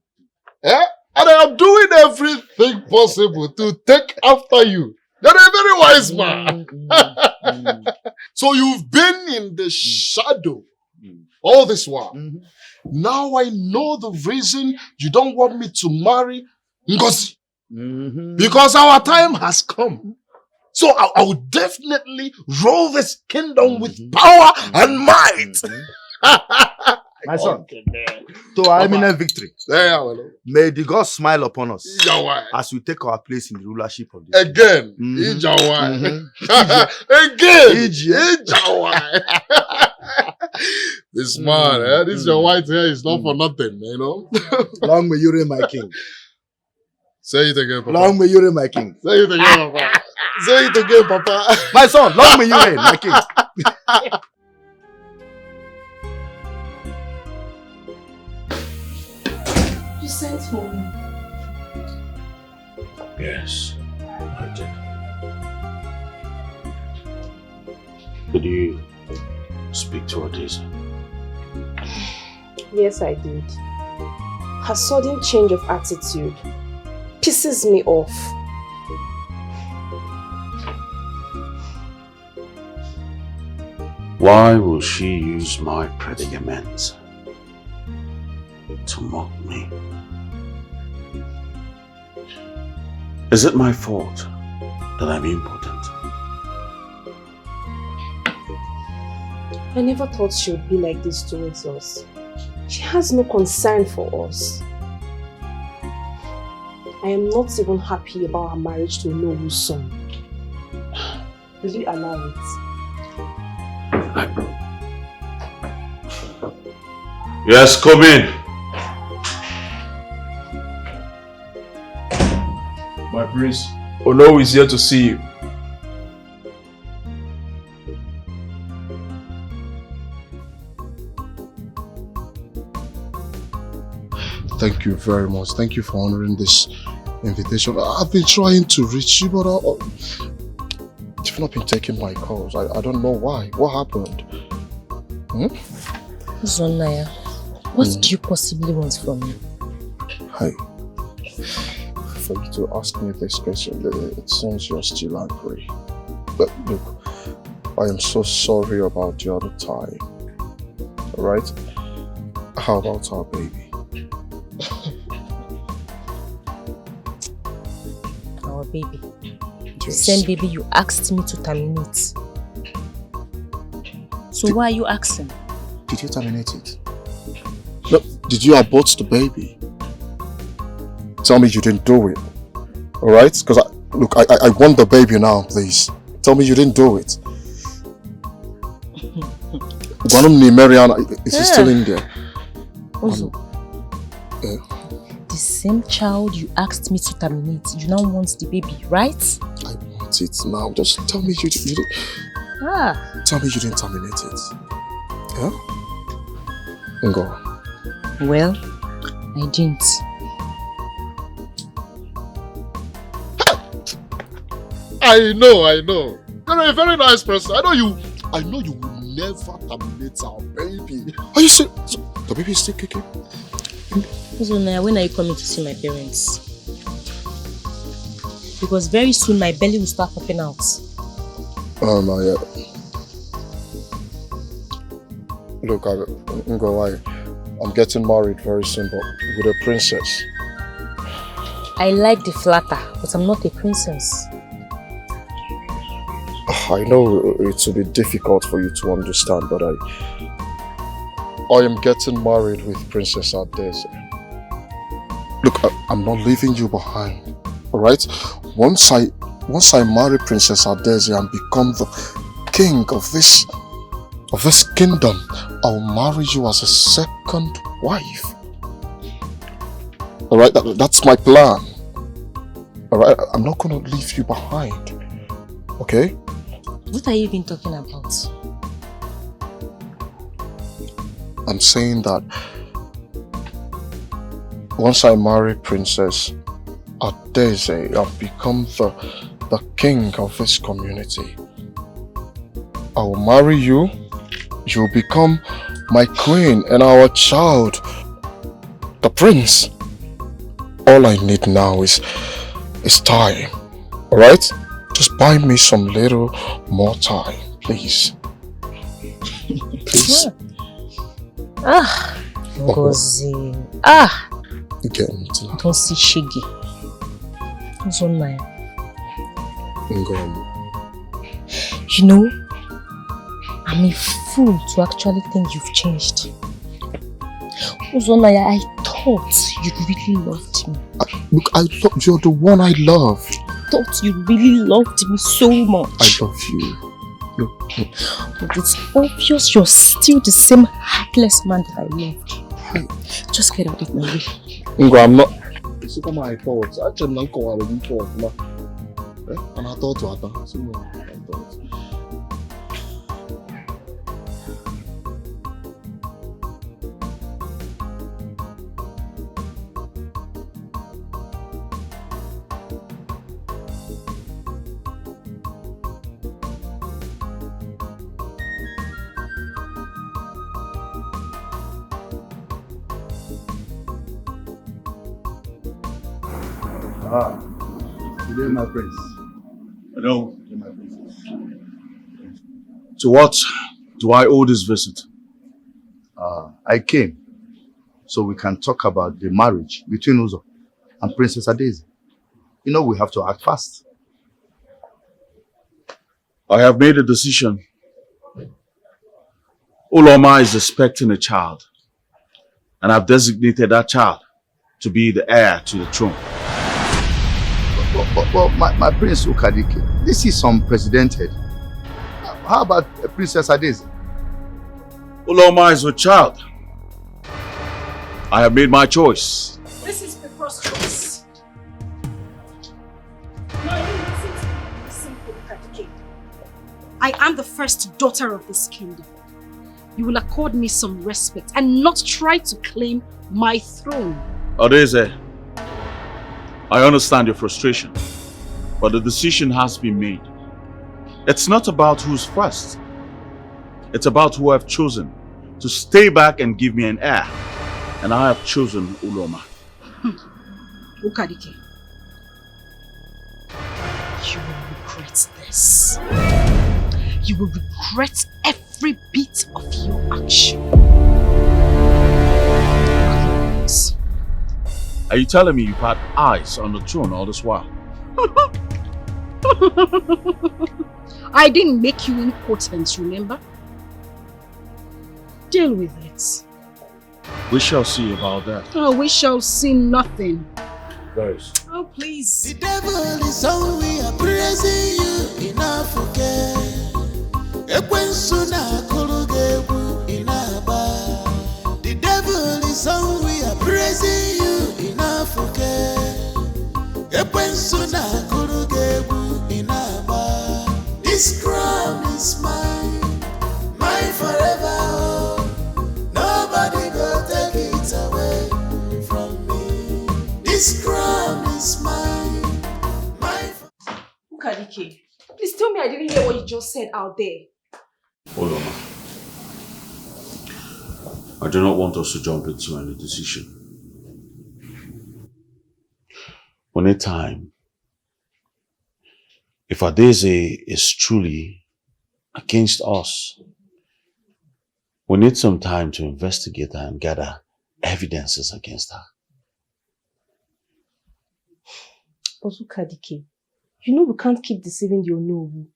[SPEAKER 5] Eh? And I am doing everything possible to take after you. You're a very wise man. So you've been in the shadow all this while. Now I know the reason you don't want me to marry Ngozi. Because our time has come. So I will definitely rule this kingdom with power and might.
[SPEAKER 3] My son, to our imminent victory, may the God smile upon us as we take our place in the rulership of this.
[SPEAKER 5] Again, This man, this your white hair is not for nothing, you know.
[SPEAKER 3] Long may you reign, my king.
[SPEAKER 5] Say it again, Papa.
[SPEAKER 3] Long may you reign, my king.
[SPEAKER 5] Say it again, Papa. Say it again, Papa.
[SPEAKER 3] My son, long may you reign, my king.
[SPEAKER 11] You sent for me.
[SPEAKER 2] Yes, I did. Did you speak to Odessa?
[SPEAKER 11] Yes, I did. Her sudden change of attitude pisses me off.
[SPEAKER 2] Why will she use my predicament to mock me? Is it my fault that I'm impotent?
[SPEAKER 11] I never thought she would be like this towards us. She has no concern for us. I am not even happy about her marriage to Nollywood's son. Will you allow it?
[SPEAKER 2] Yes, come in.
[SPEAKER 7] My prince, Ono is here to see you.
[SPEAKER 5] Thank you very much. Thank you for honoring this invitation. I've been trying to reach you, but you've not been taking my calls. I don't know why. What happened?
[SPEAKER 11] Zonaya, what do you possibly want from me?
[SPEAKER 8] Hi. For you to ask me this question, it seems you're still angry. But look, I am so sorry about the other time. Alright? How about our baby?
[SPEAKER 11] Our baby? The
[SPEAKER 8] Yes.
[SPEAKER 11] same baby you asked me to terminate. So why are you asking?
[SPEAKER 8] Did you terminate it? No, did you abort the baby? Tell me you didn't do it. Alright? Because I want the baby now, please. Tell me you didn't do it. Mariana, is he still in there?
[SPEAKER 11] Also, the same child you asked me to terminate, you now want the baby, right?
[SPEAKER 8] I want it now. Just tell me you didn't. Tell me you didn't terminate it. Yeah? Go.
[SPEAKER 11] Well, I didn't.
[SPEAKER 5] I know. You're a very nice person. I know you will never terminate our baby.
[SPEAKER 8] Are you serious? The baby is still kicking?
[SPEAKER 11] So now, when are you coming to see my parents? Because very soon my belly will start popping out.
[SPEAKER 8] Oh no, yeah. Look, I'm getting married very soon, but with a princess.
[SPEAKER 11] I like the flatter, but I'm not a princess.
[SPEAKER 8] I know it will be difficult for you to understand, but I am getting married with Princess Adeze. Look, I'm not leaving you behind, alright? Once I marry Princess Adeze and become the king of this kingdom, I'll marry you as a second wife. Alright, that's my plan. Alright, I'm not gonna leave you behind. Okay?
[SPEAKER 11] What are you even talking about?
[SPEAKER 8] I'm saying that once I marry Princess Adeze, I'll become the king of this community. I will marry you, you'll become my queen, and our child, the prince. All I need now is time, alright? Just buy me some little more time, please. Please.
[SPEAKER 11] Ngozi.
[SPEAKER 8] Again,
[SPEAKER 11] don't see Shiggy. What's on my? You know, I'm a fool to actually think you've changed. Uzonaya, I thought you really loved me.
[SPEAKER 8] Look, you're the one I love.
[SPEAKER 11] I thought you really loved me so much.
[SPEAKER 8] I love you.
[SPEAKER 11] But it's obvious you're still the same heartless man that I loved. Just get out of my way.
[SPEAKER 8] I'm not. It's not my thoughts. Actually, I'm not going to talk. And I thought to her.
[SPEAKER 3] Today, my prince.
[SPEAKER 2] Hello. To what do I owe this visit?
[SPEAKER 3] I came so we can talk about the marriage between Uzo and Princess Adeze. You know we have to act fast.
[SPEAKER 2] I have made a decision. Uloma is expecting a child, and I've designated that child to be the heir to the throne.
[SPEAKER 3] But my prince Ukadike, this is unprecedented. How about Princess Adeze?
[SPEAKER 2] Uloma is a child. I have made my choice.
[SPEAKER 9] This is preposterous. Now you listen to me, simple Ukadike. I am the first daughter of this kingdom. You will accord me some respect and not try to claim my throne.
[SPEAKER 2] Adeze, I understand your frustration, but the decision has been made. It's not about who's first. It's about who I've chosen to stay back and give me an heir. And I have chosen Uloma.
[SPEAKER 9] Ukadike, you will regret this. You will regret every bit of your action.
[SPEAKER 2] Are you telling me you've had eyes on the throne all this while?
[SPEAKER 9] I didn't make you impotent, remember? Deal with it.
[SPEAKER 2] We shall see about that.
[SPEAKER 9] Oh, we shall see nothing.
[SPEAKER 2] Very.
[SPEAKER 9] Oh, please.
[SPEAKER 13] The devil is all we are praising you in Africa. The devil is all we are praising you in Africa. This crown is mine, mine forever. Nobody go take it away from me. This crown is mine, mine forever.
[SPEAKER 11] Ukadike, please tell me I didn't hear what you just said out there.
[SPEAKER 2] Hold on. I do not want us to jump into any decision. We need time. If Adeze is truly against us, we need some time to investigate her and gather evidences against her.
[SPEAKER 11] But Ukadike, you know we can't keep deceiving the Onowu.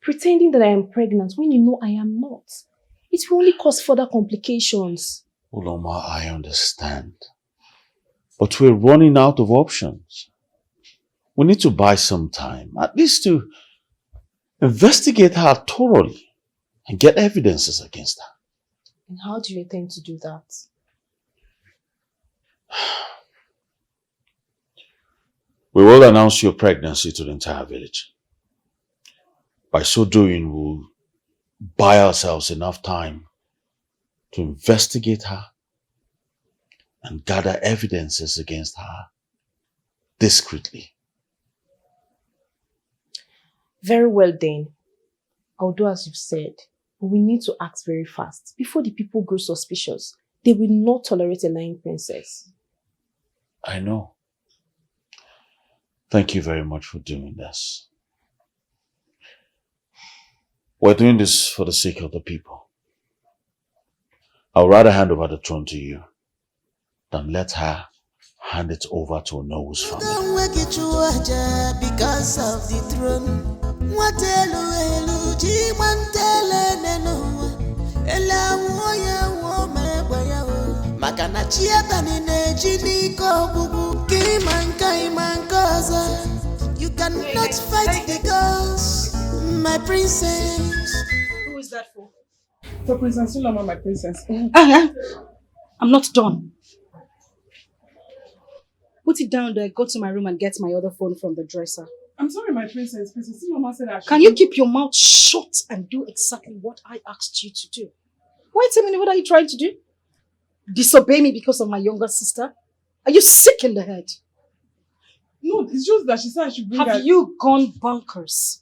[SPEAKER 11] Pretending that I am pregnant when you know I am not. It will only cause further complications.
[SPEAKER 2] Uloma, I understand. But we're running out of options. We need to buy some time, at least to investigate her thoroughly and get evidences against her.
[SPEAKER 11] And how do you intend to do that?
[SPEAKER 2] We will announce your pregnancy to the entire village. By so doing, we'll buy ourselves enough time to investigate her and gather evidences against her discreetly.
[SPEAKER 11] Very well then. I'll do as you've said. But we need to act very fast. Before the people grow suspicious, they will not tolerate a lying princess.
[SPEAKER 2] I know. Thank you very much for doing this. We're doing this for the sake of the people. I'll rather hand over the throne to you than let her hand it over to Onowu's family.
[SPEAKER 13] Don't wake it to because of the throne. What elu ji mantele nenu ela woya wo mebaya wo makana chieta ni neji ni ko bubu ki mankaza. You cannot fight the ghost, my princess.
[SPEAKER 9] Who is that for?
[SPEAKER 6] For Princess Uloma, my princess.
[SPEAKER 9] I'm not done. Put it down there, go to my room and get my other phone from the dresser.
[SPEAKER 6] I'm sorry, my princess. Princess Uloma said I should...
[SPEAKER 9] Can you keep your mouth shut and do exactly what I asked you to do? Wait a minute, what are you trying to do? Disobey me because of my younger sister? Are you sick in the head?
[SPEAKER 6] No, it's just that she said I should bring her...
[SPEAKER 9] Have you gone bonkers?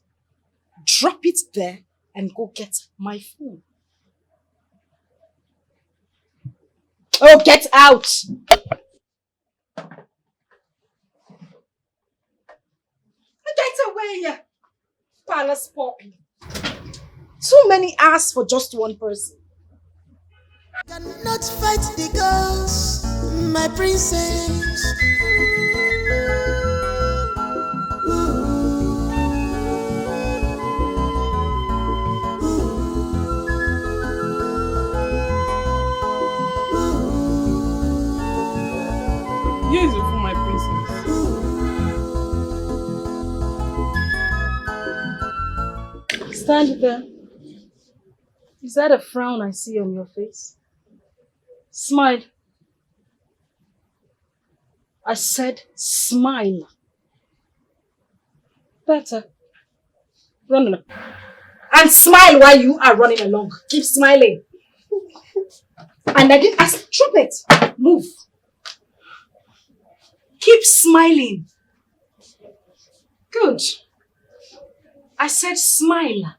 [SPEAKER 9] Drop it there and go get my phone. Oh, get out! Get away, palace poppy. Too many asks for just one person.
[SPEAKER 13] Cannot fight the ghost, my princess.
[SPEAKER 6] Here is it for my princess.
[SPEAKER 9] Stand there. Is that a frown I see on your face? Smile. I said smile. Better. Run along. And smile while you are running along. Keep smiling. And I didn't ask. Drop it. Move. Keep smiling. Good. I said smile.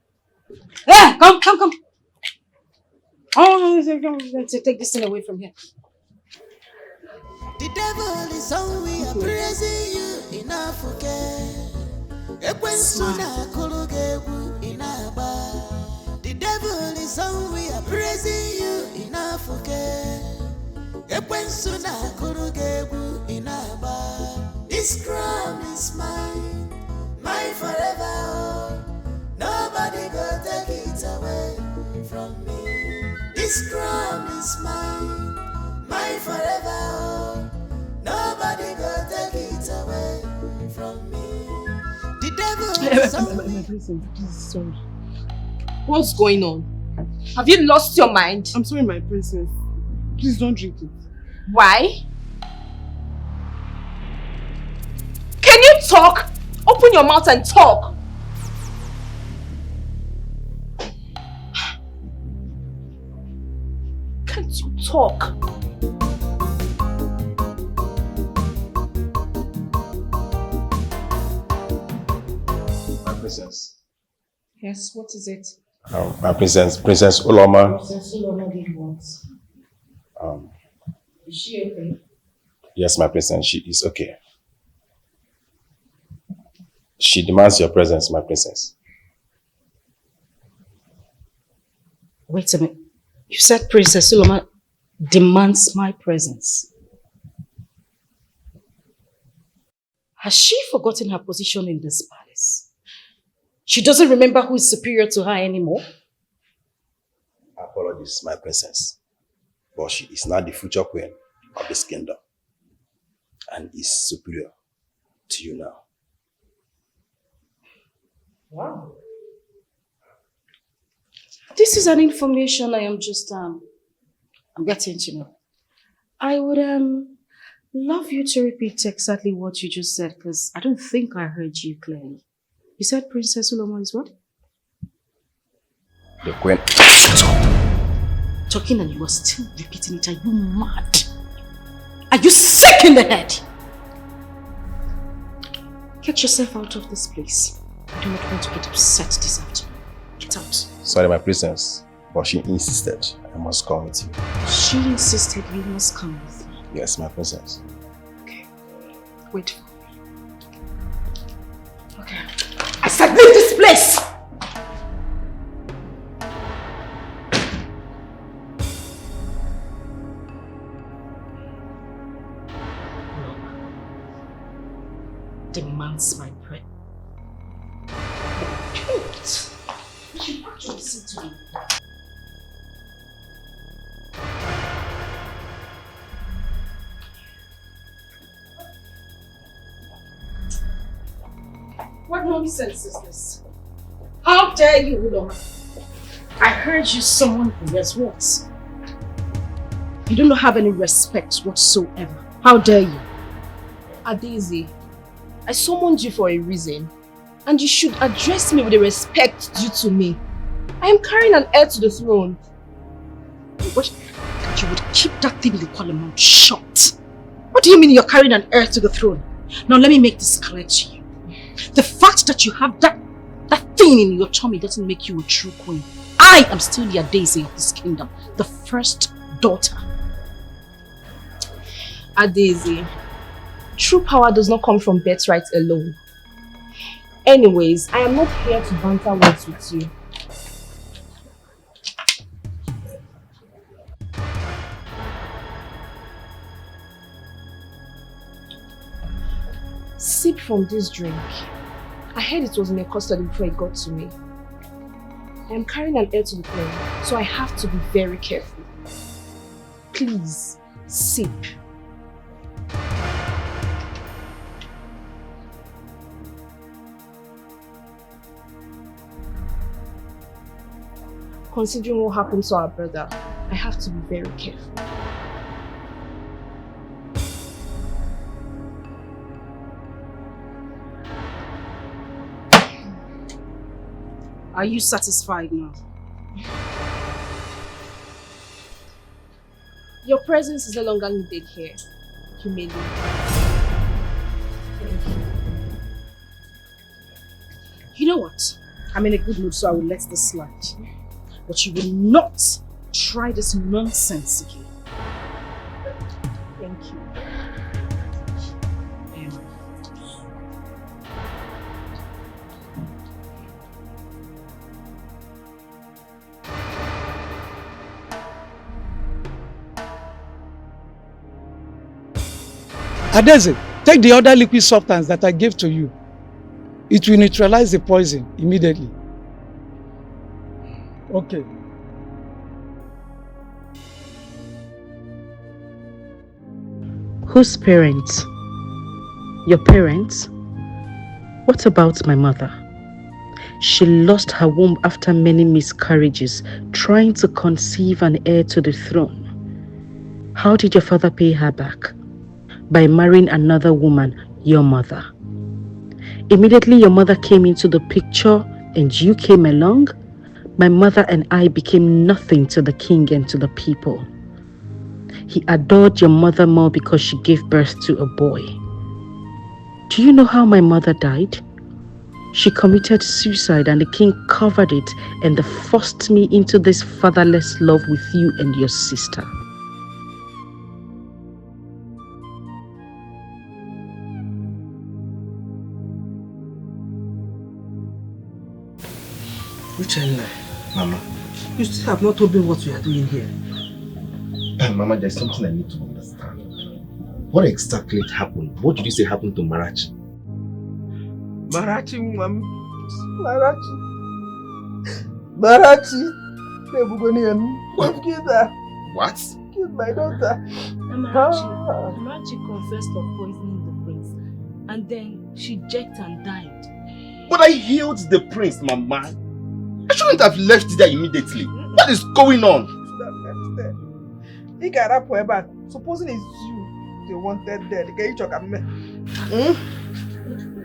[SPEAKER 9] Come. Oh, let's take this thing away from here.
[SPEAKER 13] The devil is on we are praising you in Africa. The devil is on we are praising you in Africa. This crown is mine, mine forever. Nobody go take it away from me. This crown is mine, mine forever. Nobody go take it away from me. The devil is on.
[SPEAKER 1] Please, sorry.
[SPEAKER 11] What's going on? Have you lost your mind?
[SPEAKER 1] I'm sorry, my princess. Please don't drink it.
[SPEAKER 11] Why? Can you talk? Open your mouth and talk. Can't you talk?
[SPEAKER 7] My princess.
[SPEAKER 9] Yes, what is it?
[SPEAKER 7] My princess, Princess Uloma.
[SPEAKER 9] Princess Uloma did what? Is she okay?
[SPEAKER 7] Yes, my princess, she is okay. She demands your presence, my princess.
[SPEAKER 9] Wait a minute. You said Princess Uloma demands my presence. Has she forgotten her position in this palace? She doesn't remember who is superior to her anymore?
[SPEAKER 7] Apologies, my princess. But she is now the future queen of this kingdom and is superior to you now.
[SPEAKER 9] Wow. This is an information I am just I'm getting to know. I would love you to repeat exactly what you just said, because I don't think I heard you clearly. You said Princess Uloma is what?
[SPEAKER 7] The queen.
[SPEAKER 9] Talking and you are still repeating it. Are you mad? Are you sick in the head? Get yourself out of this place. I do not want to get upset this afternoon. Get out.
[SPEAKER 7] Sorry, my princess, but she insisted I must come with you.
[SPEAKER 9] She insisted you must come with me.
[SPEAKER 7] Yes, my princess.
[SPEAKER 9] Okay. Wait for me. Okay. I said leave this place! Demands my bread. You should actually listen to me. What nonsense is this? How dare you, Uloma? I heard you someone who has what? You don't have any respect whatsoever. How dare you?
[SPEAKER 11] Adeze, I summoned you for a reason, and you should address me with the respect due to me. I am carrying an heir to the throne.
[SPEAKER 9] What? That you would keep that thing you call a mouth shut. What do you mean you're carrying an heir to the throne? Now let me make this clear to you. The fact that you have that thing in your tummy doesn't make you a true queen. I am still the Adeze of this kingdom, the first daughter.
[SPEAKER 11] Adeze, true power does not come from birthright alone. Anyways, I am not here to banter words with you. Sip from this drink. I heard it was in a custody before it got to me. I am carrying an heir to the throne, so I have to be very careful. Please, sip. Considering what happened to our brother, I have to be very careful.
[SPEAKER 9] Are you satisfied now?
[SPEAKER 11] Your presence is no longer needed here. You may leave. Thank you.
[SPEAKER 9] You know what? I'm in a good mood, so I will let this slide. But you will not try this nonsense again. Thank you.
[SPEAKER 4] Adeze, take the other liquid substance that I gave to you. It will neutralize the poison immediately. Okay.
[SPEAKER 9] Whose parents? Your parents? What about my mother? She lost her womb after many miscarriages, trying to conceive an heir to the throne. How did your father pay her back? By marrying another woman, your mother. Immediately your mother came into the picture and you came along, my mother and I became nothing to the king and to the people. He adored your mother more because she gave birth to a boy. Do you know how my mother died? She committed suicide and the king covered it and forced me into this fatherless love with you and your sister.
[SPEAKER 7] Uchenna, Mama, you still have not told me what we are doing here.
[SPEAKER 14] Mama, there's something I need to understand. What exactly happened? What did you say happened to Amarachi?
[SPEAKER 1] Amarachi, killed her.
[SPEAKER 14] What?
[SPEAKER 1] Killed my daughter.
[SPEAKER 10] Amarachi confessed of poisoning the prince, and then she jacked and died.
[SPEAKER 14] But I healed the prince, Mama. I shouldn't have left there immediately. What is going on?
[SPEAKER 1] He got up back. Supposing it's you they wanted dead.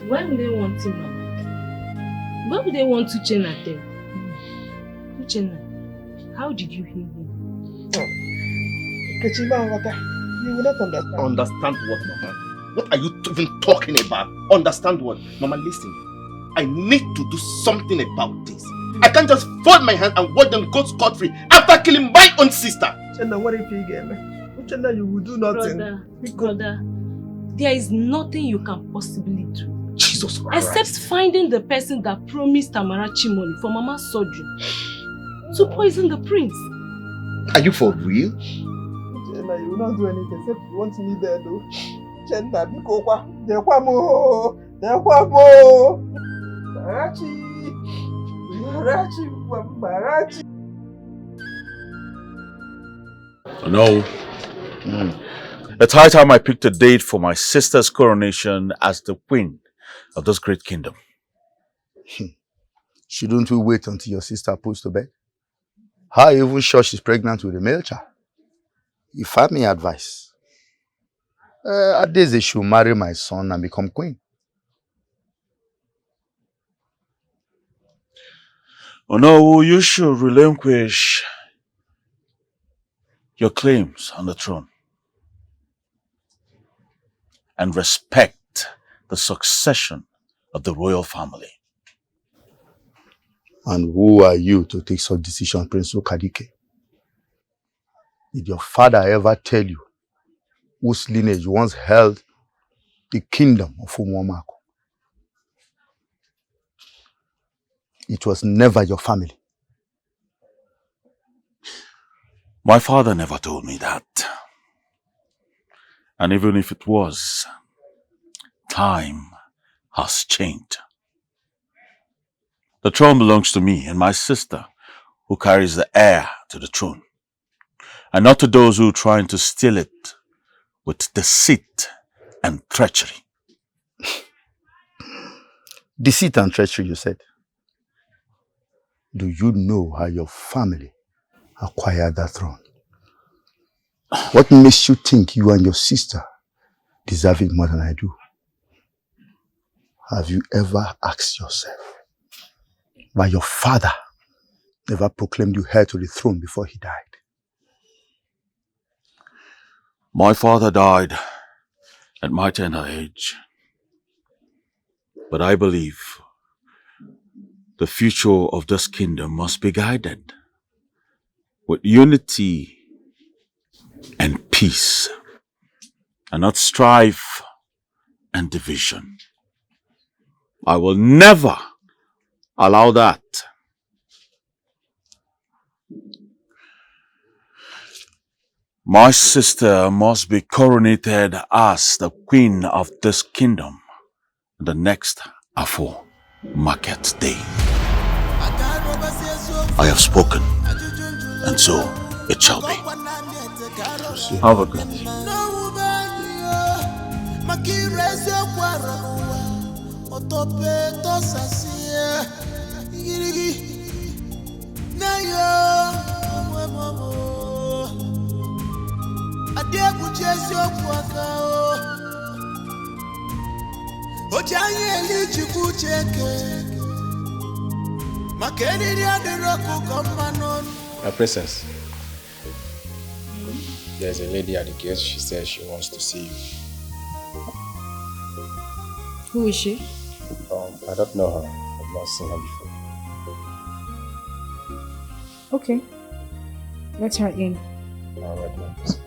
[SPEAKER 10] Why would they want him, Mama? Why would they want Uchenna dead? Uchenna, how did you heal him?
[SPEAKER 1] You will not understand.
[SPEAKER 14] Understand what, Mama? What are you even talking about? Understand what? Mama, listen. I need to do something about this. I can't just fold my hand and watch them go scot-free after killing my own sister.
[SPEAKER 1] Uchenna, what if you get me? Uchenna, you will do nothing.
[SPEAKER 10] Brother, there is nothing you can possibly do.
[SPEAKER 14] Jesus Christ.
[SPEAKER 10] Except finding the person that promised Amarachi money for Mama's surgery to poison the prince.
[SPEAKER 14] Are you for real?
[SPEAKER 1] Uchenna, you will not do anything except you want me there though. Uchenna, Amarachi.
[SPEAKER 2] No. It's high time I picked a date for my sister's coronation as the queen of this great kingdom.
[SPEAKER 12] Shouldn't we wait until your sister puts to bed? How are you even sure she's pregnant with a male child? If I may advise, Adeze should marry my son and become queen.
[SPEAKER 2] Oh no, you should relinquish your claims on the throne and respect the succession of the royal family.
[SPEAKER 12] And who are you to take such decisions, Prince Dikeh? Did your father ever tell you whose lineage once held the kingdom of Umuomako? It was never your family.
[SPEAKER 2] My father never told me that. And even if it was, time has changed. The throne belongs to me and my sister, who carries the heir to the throne, and not to those who are trying to steal it with deceit and treachery.
[SPEAKER 12] Deceit and treachery, you said. Do you know how your family acquired that throne? What makes you think you and your sister deserve it more than I do? Have you ever asked yourself why your father never proclaimed you heir to the throne before he died?
[SPEAKER 2] My father died at my tender age, but I believe the future of this kingdom must be guided with unity and peace, and not strife and division. I will never allow that. My sister must be coronated as the queen of this kingdom the next Afo market day. I have spoken, and so it shall be. Have a good day.
[SPEAKER 15] My princess, there's a lady at the gate. She says she wants to see you.
[SPEAKER 9] Who is she?
[SPEAKER 15] I don't know her. I've not seen her before.
[SPEAKER 9] Okay. Let her in.
[SPEAKER 15] All right, my princess.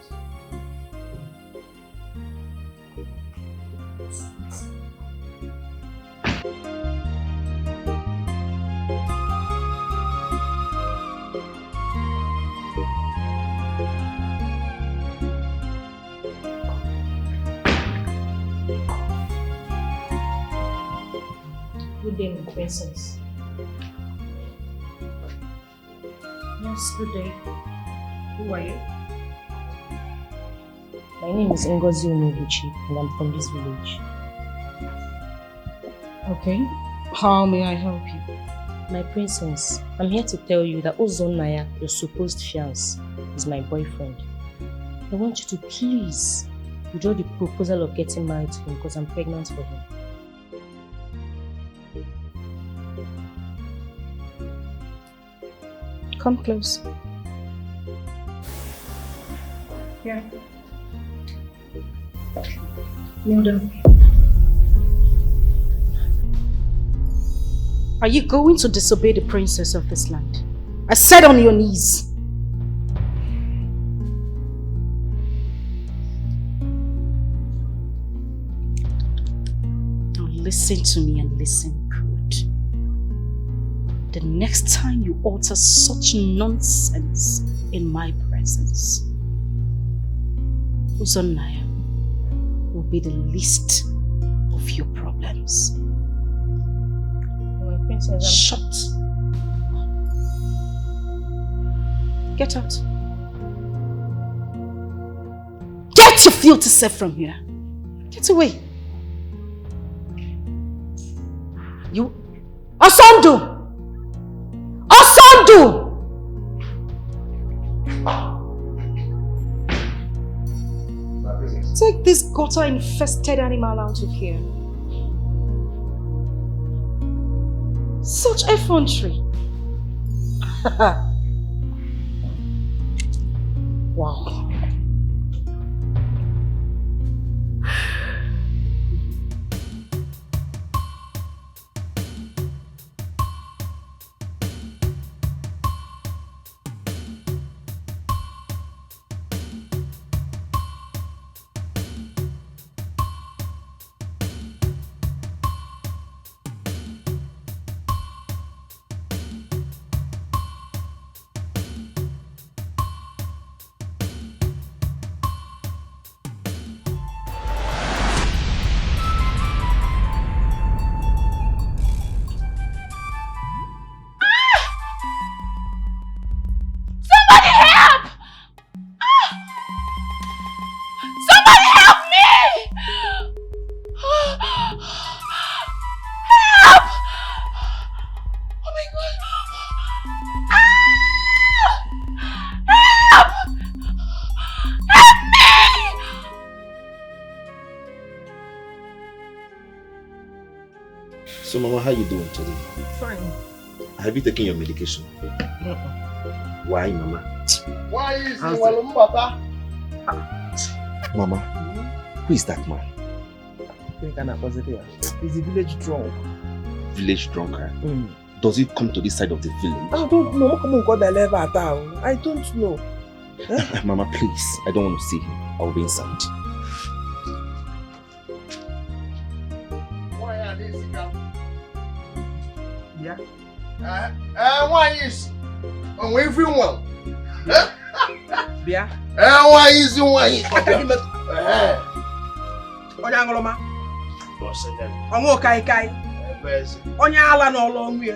[SPEAKER 11] Good day, my princess. Yes, good day. Who are you? My name is Ngozi Onoguchi, and I'm from this village.
[SPEAKER 9] Okay. How may I help you?
[SPEAKER 11] My princess, I'm here to tell you that Ozonaya, your supposed fiancé, is my boyfriend. I want you to please withdraw the proposal of getting married to him because I'm pregnant for him.
[SPEAKER 9] Come close. Here. Kneel down. Are you going to disobey the princess of this land? I said on your knees. Now listen to me and listen good. The next time you utter such nonsense in my presence, Uzonaya will be the least of your problems.
[SPEAKER 11] My princess,
[SPEAKER 9] Shut. Get out. Get your filthy self from here. Get away. You... Asandu! Asandu! Take this gutter-infested animal out of here. Such effrontery. Wow.
[SPEAKER 14] So, Mama, how you doing today?
[SPEAKER 6] Fine.
[SPEAKER 14] Have you taken your medication? Why, Mama?
[SPEAKER 12] Why is he Walumbata?
[SPEAKER 14] Mama, who is that man?
[SPEAKER 6] He's a village drunk.
[SPEAKER 14] Village drunker? does it come to this side of the village?
[SPEAKER 6] I don't know. I don't know. Huh?
[SPEAKER 14] Mama, please. I don't want to see him. I'll be inside.
[SPEAKER 6] Yeah.
[SPEAKER 12] Why is on everyone?
[SPEAKER 6] Yeah.
[SPEAKER 12] Why is why?
[SPEAKER 6] Onyangoloma. Ongo kai kai. Onyala no long way.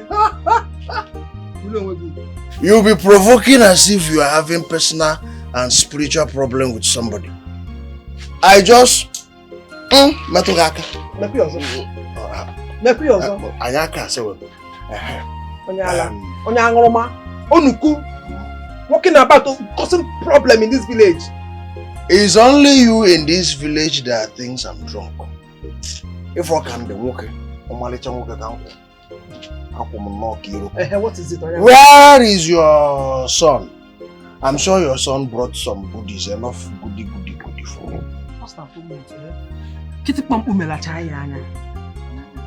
[SPEAKER 12] You'll be provoking as if you are having personal and spiritual problem with somebody. I just Matugaka. Anyaka say
[SPEAKER 6] Onyangoloma. Onuku. Walking about causing problem in this village.
[SPEAKER 12] It's only you in this village that thinks I'm drunk. If I can be walking, what
[SPEAKER 6] is it?
[SPEAKER 12] Where is your son? I'm sure your son brought some goodies, enough goody for him.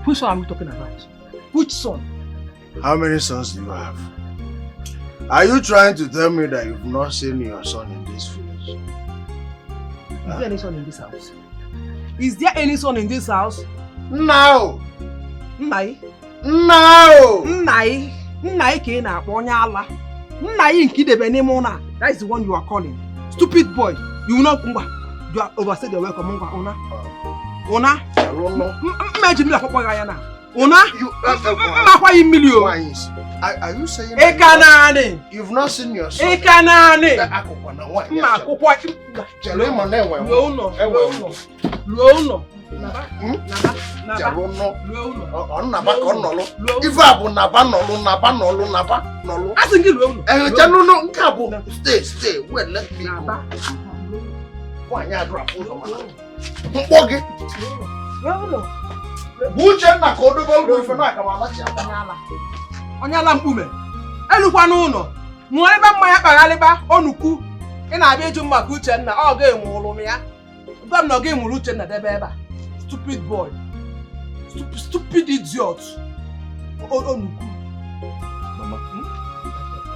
[SPEAKER 6] Which son are we talking about? Which son?
[SPEAKER 12] How many sons do you have? Are you trying to tell me that you've not seen your son in this village?
[SPEAKER 6] Is there any son in this house? Is there any son in this house?
[SPEAKER 12] No!
[SPEAKER 6] Nnai?
[SPEAKER 12] No!
[SPEAKER 6] Nnai? Nnai ke na Onyala? Nnai nkidebe n'ime ụna? That is the one you are calling. Stupid boy. You will not come. You are overstayed your welcome. Una? Una? Imagine me like Una? You
[SPEAKER 12] are you saying you've not seen your son? Stay, wait, let me go.
[SPEAKER 6] Onyala mkpume elukwa n'ụlọ nụọ ebe mmanya kpaghalịba onuku ị na-abịa ịjụ maka Uchenna ọ ga-enwụrụ m ya gwa m na ọ ga-enwụrụ Uchenna debe ebe a stupid boy stupid idiot onuku.
[SPEAKER 14] Mama,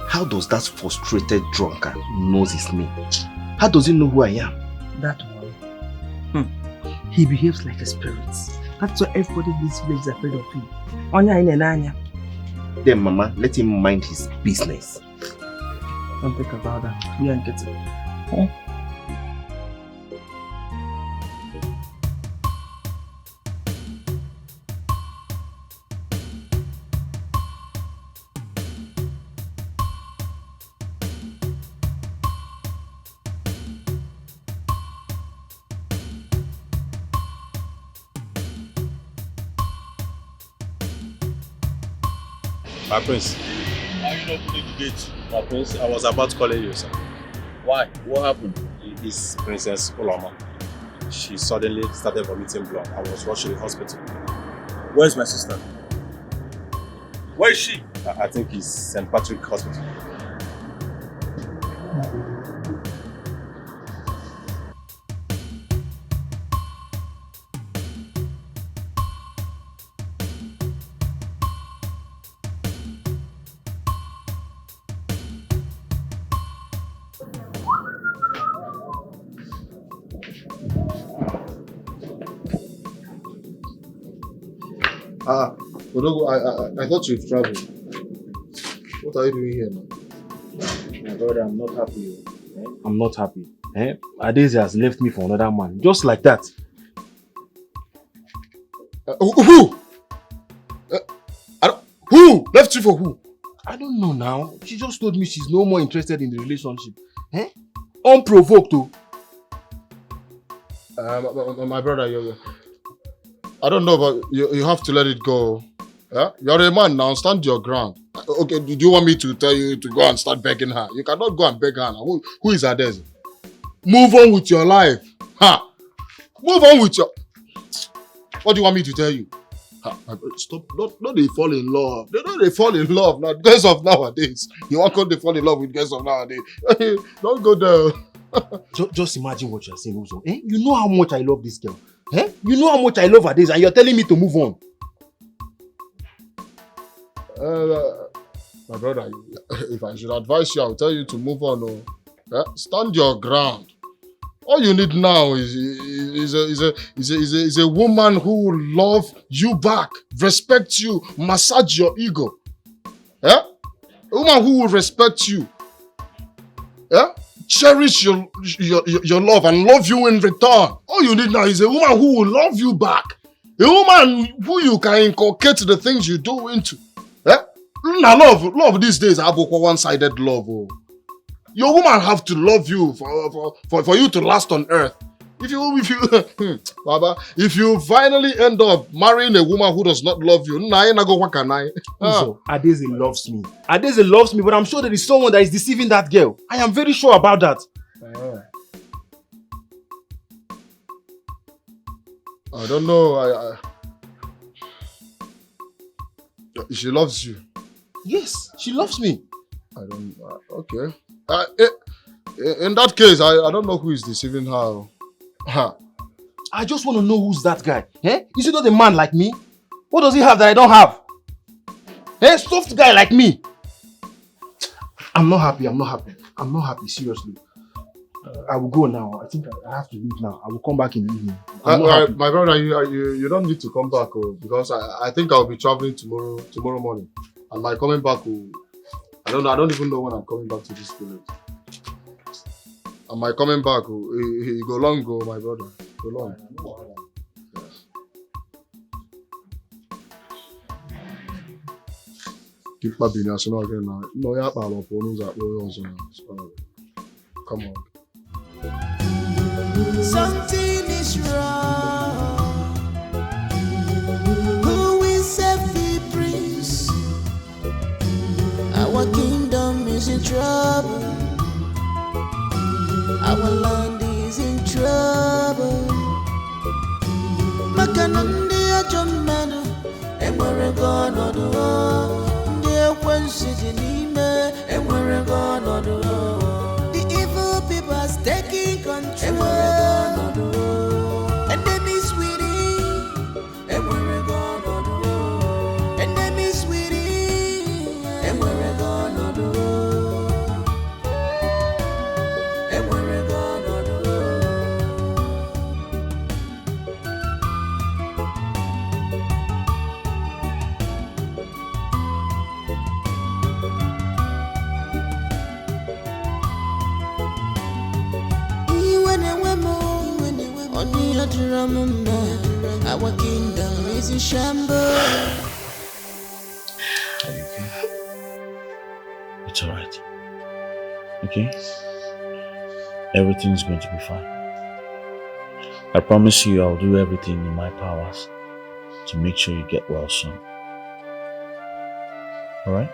[SPEAKER 14] how does that frustrated drunkard knows his name? How does he know who I am?
[SPEAKER 6] That one. He behaves like a spirit. That's why everybody in this village is afraid of him. Onya inenanya.
[SPEAKER 14] Then Mama, let him mind his business.
[SPEAKER 6] Don't think about that. We ain't getting it.
[SPEAKER 15] My prince, why you not opening the gate? My prince, I was about calling you, sir. Why? What happened? It's Princess Olama. She suddenly started vomiting blood. I was rushed to the hospital. Where's my sister? Where is she? I think it's St. Patrick Hospital.
[SPEAKER 5] Odogo, I thought you've traveled. What are you doing here now?
[SPEAKER 15] My brother, I'm not happy. I'm not happy. Adesi has left me for another man, just like that.
[SPEAKER 5] Who? Who? Left you for who?
[SPEAKER 15] I don't know now. She just told me she's no more interested in the relationship. Unprovoked though.
[SPEAKER 5] My brother, I don't know, but you have to let it go. Yeah? You're a man now, stand your ground. Okay, do you want me to tell you to go and start begging her? You cannot go and beg her now. Who is Adesi? Move on with your life. Move on with your... What do you want me to tell you? Stop, not they fall in love. They fall in love now. Girls of nowadays. You want to fall in love with girls of nowadays. Don't go there.
[SPEAKER 15] Just imagine what you're saying, Uzo. You know how much I love this girl. You know how much I love her this, and you're telling me to move on.
[SPEAKER 5] My brother, if I should advise you, I'll tell you to move on. Stand your ground. All you need now is a woman who will love you back, respect you, massage your ego. Yeah? A woman who will respect you. Yeah? Cherish your love and love you in return. All you need now is a woman who will love you back. A woman who you can inculcate the things you do into. Yeah? Now love these days have a one-sided love. Oh. Your woman have to love you for you to last on earth. If Baba, if you finally end up marrying a woman who does not love you,
[SPEAKER 16] Adeze loves me. Adeze loves me, but I'm sure there is someone that is deceiving that girl. I am very sure about that.
[SPEAKER 5] I don't know. She loves you.
[SPEAKER 16] Yes, she loves me.
[SPEAKER 5] I don't. Okay. In that case, I don't know who is deceiving her.
[SPEAKER 16] I just want to know who's that guy. Eh? Is he not a man like me? What does he have that I don't have? Eh? Soft guy like me. I'm not happy. Seriously. I will go now. I think I have to leave now. I will come back in the evening.
[SPEAKER 5] My brother, you don't need to come back because I think I'll be traveling tomorrow morning. And my coming back I don't even know when I'm coming back to this village. And my coming back he go long my brother. Go long. Keep my business again now. No, yeah, come on.
[SPEAKER 13] Something is wrong. Who is every prince? Our kingdom is in trouble. Our land is in trouble. Makanandi ajomano, emwere gono do. Dear when sitting in me, emwere gono do. The evil people are taking control. Enemies winning, emwere gono do. Enemies winning, emwere gono do. Our kingdom is in shambles.
[SPEAKER 2] Are you okay? It's alright. Okay? Everything's going to be fine. I promise you I'll do everything in my powers to make sure you get well soon. Alright?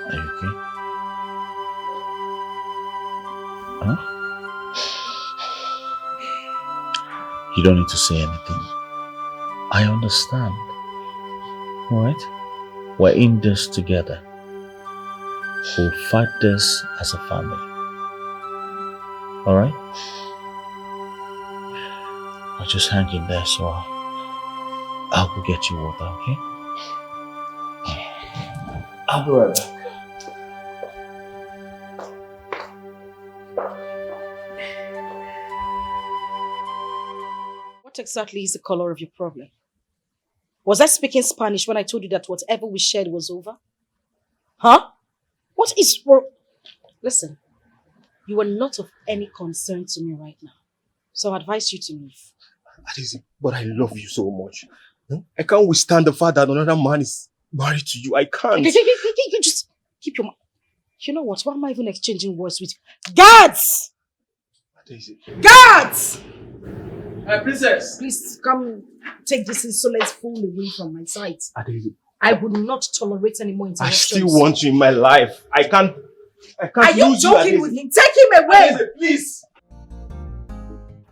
[SPEAKER 2] Are you okay? Huh? You don't need to say anything. I understand. Alright? We're in this together. We'll fight this as a family. Alright? I'll just hang in there so I'll go get you water, okay? I'll be right back.
[SPEAKER 9] What exactly is the color of your problem? Was I speaking Spanish when I told you that whatever we shared was over? Huh? What is wrong? Listen, you are not of any concern to me right now. So I advise you to leave.
[SPEAKER 16] But I love you so much. I can't withstand the fact that another man is married to you. I can't.
[SPEAKER 9] You just keep your mouth. You know what? Why am I even exchanging words with you? Guards! Guards!
[SPEAKER 16] Princess!
[SPEAKER 9] Please come take this insolent fool away from my sight.
[SPEAKER 16] Adeze.
[SPEAKER 9] I would not tolerate any more interruptions.
[SPEAKER 16] I still want you in my life. I can't
[SPEAKER 9] Are you
[SPEAKER 16] lose
[SPEAKER 9] joking
[SPEAKER 16] you,
[SPEAKER 9] with him? Take him away!
[SPEAKER 16] Adeze, please!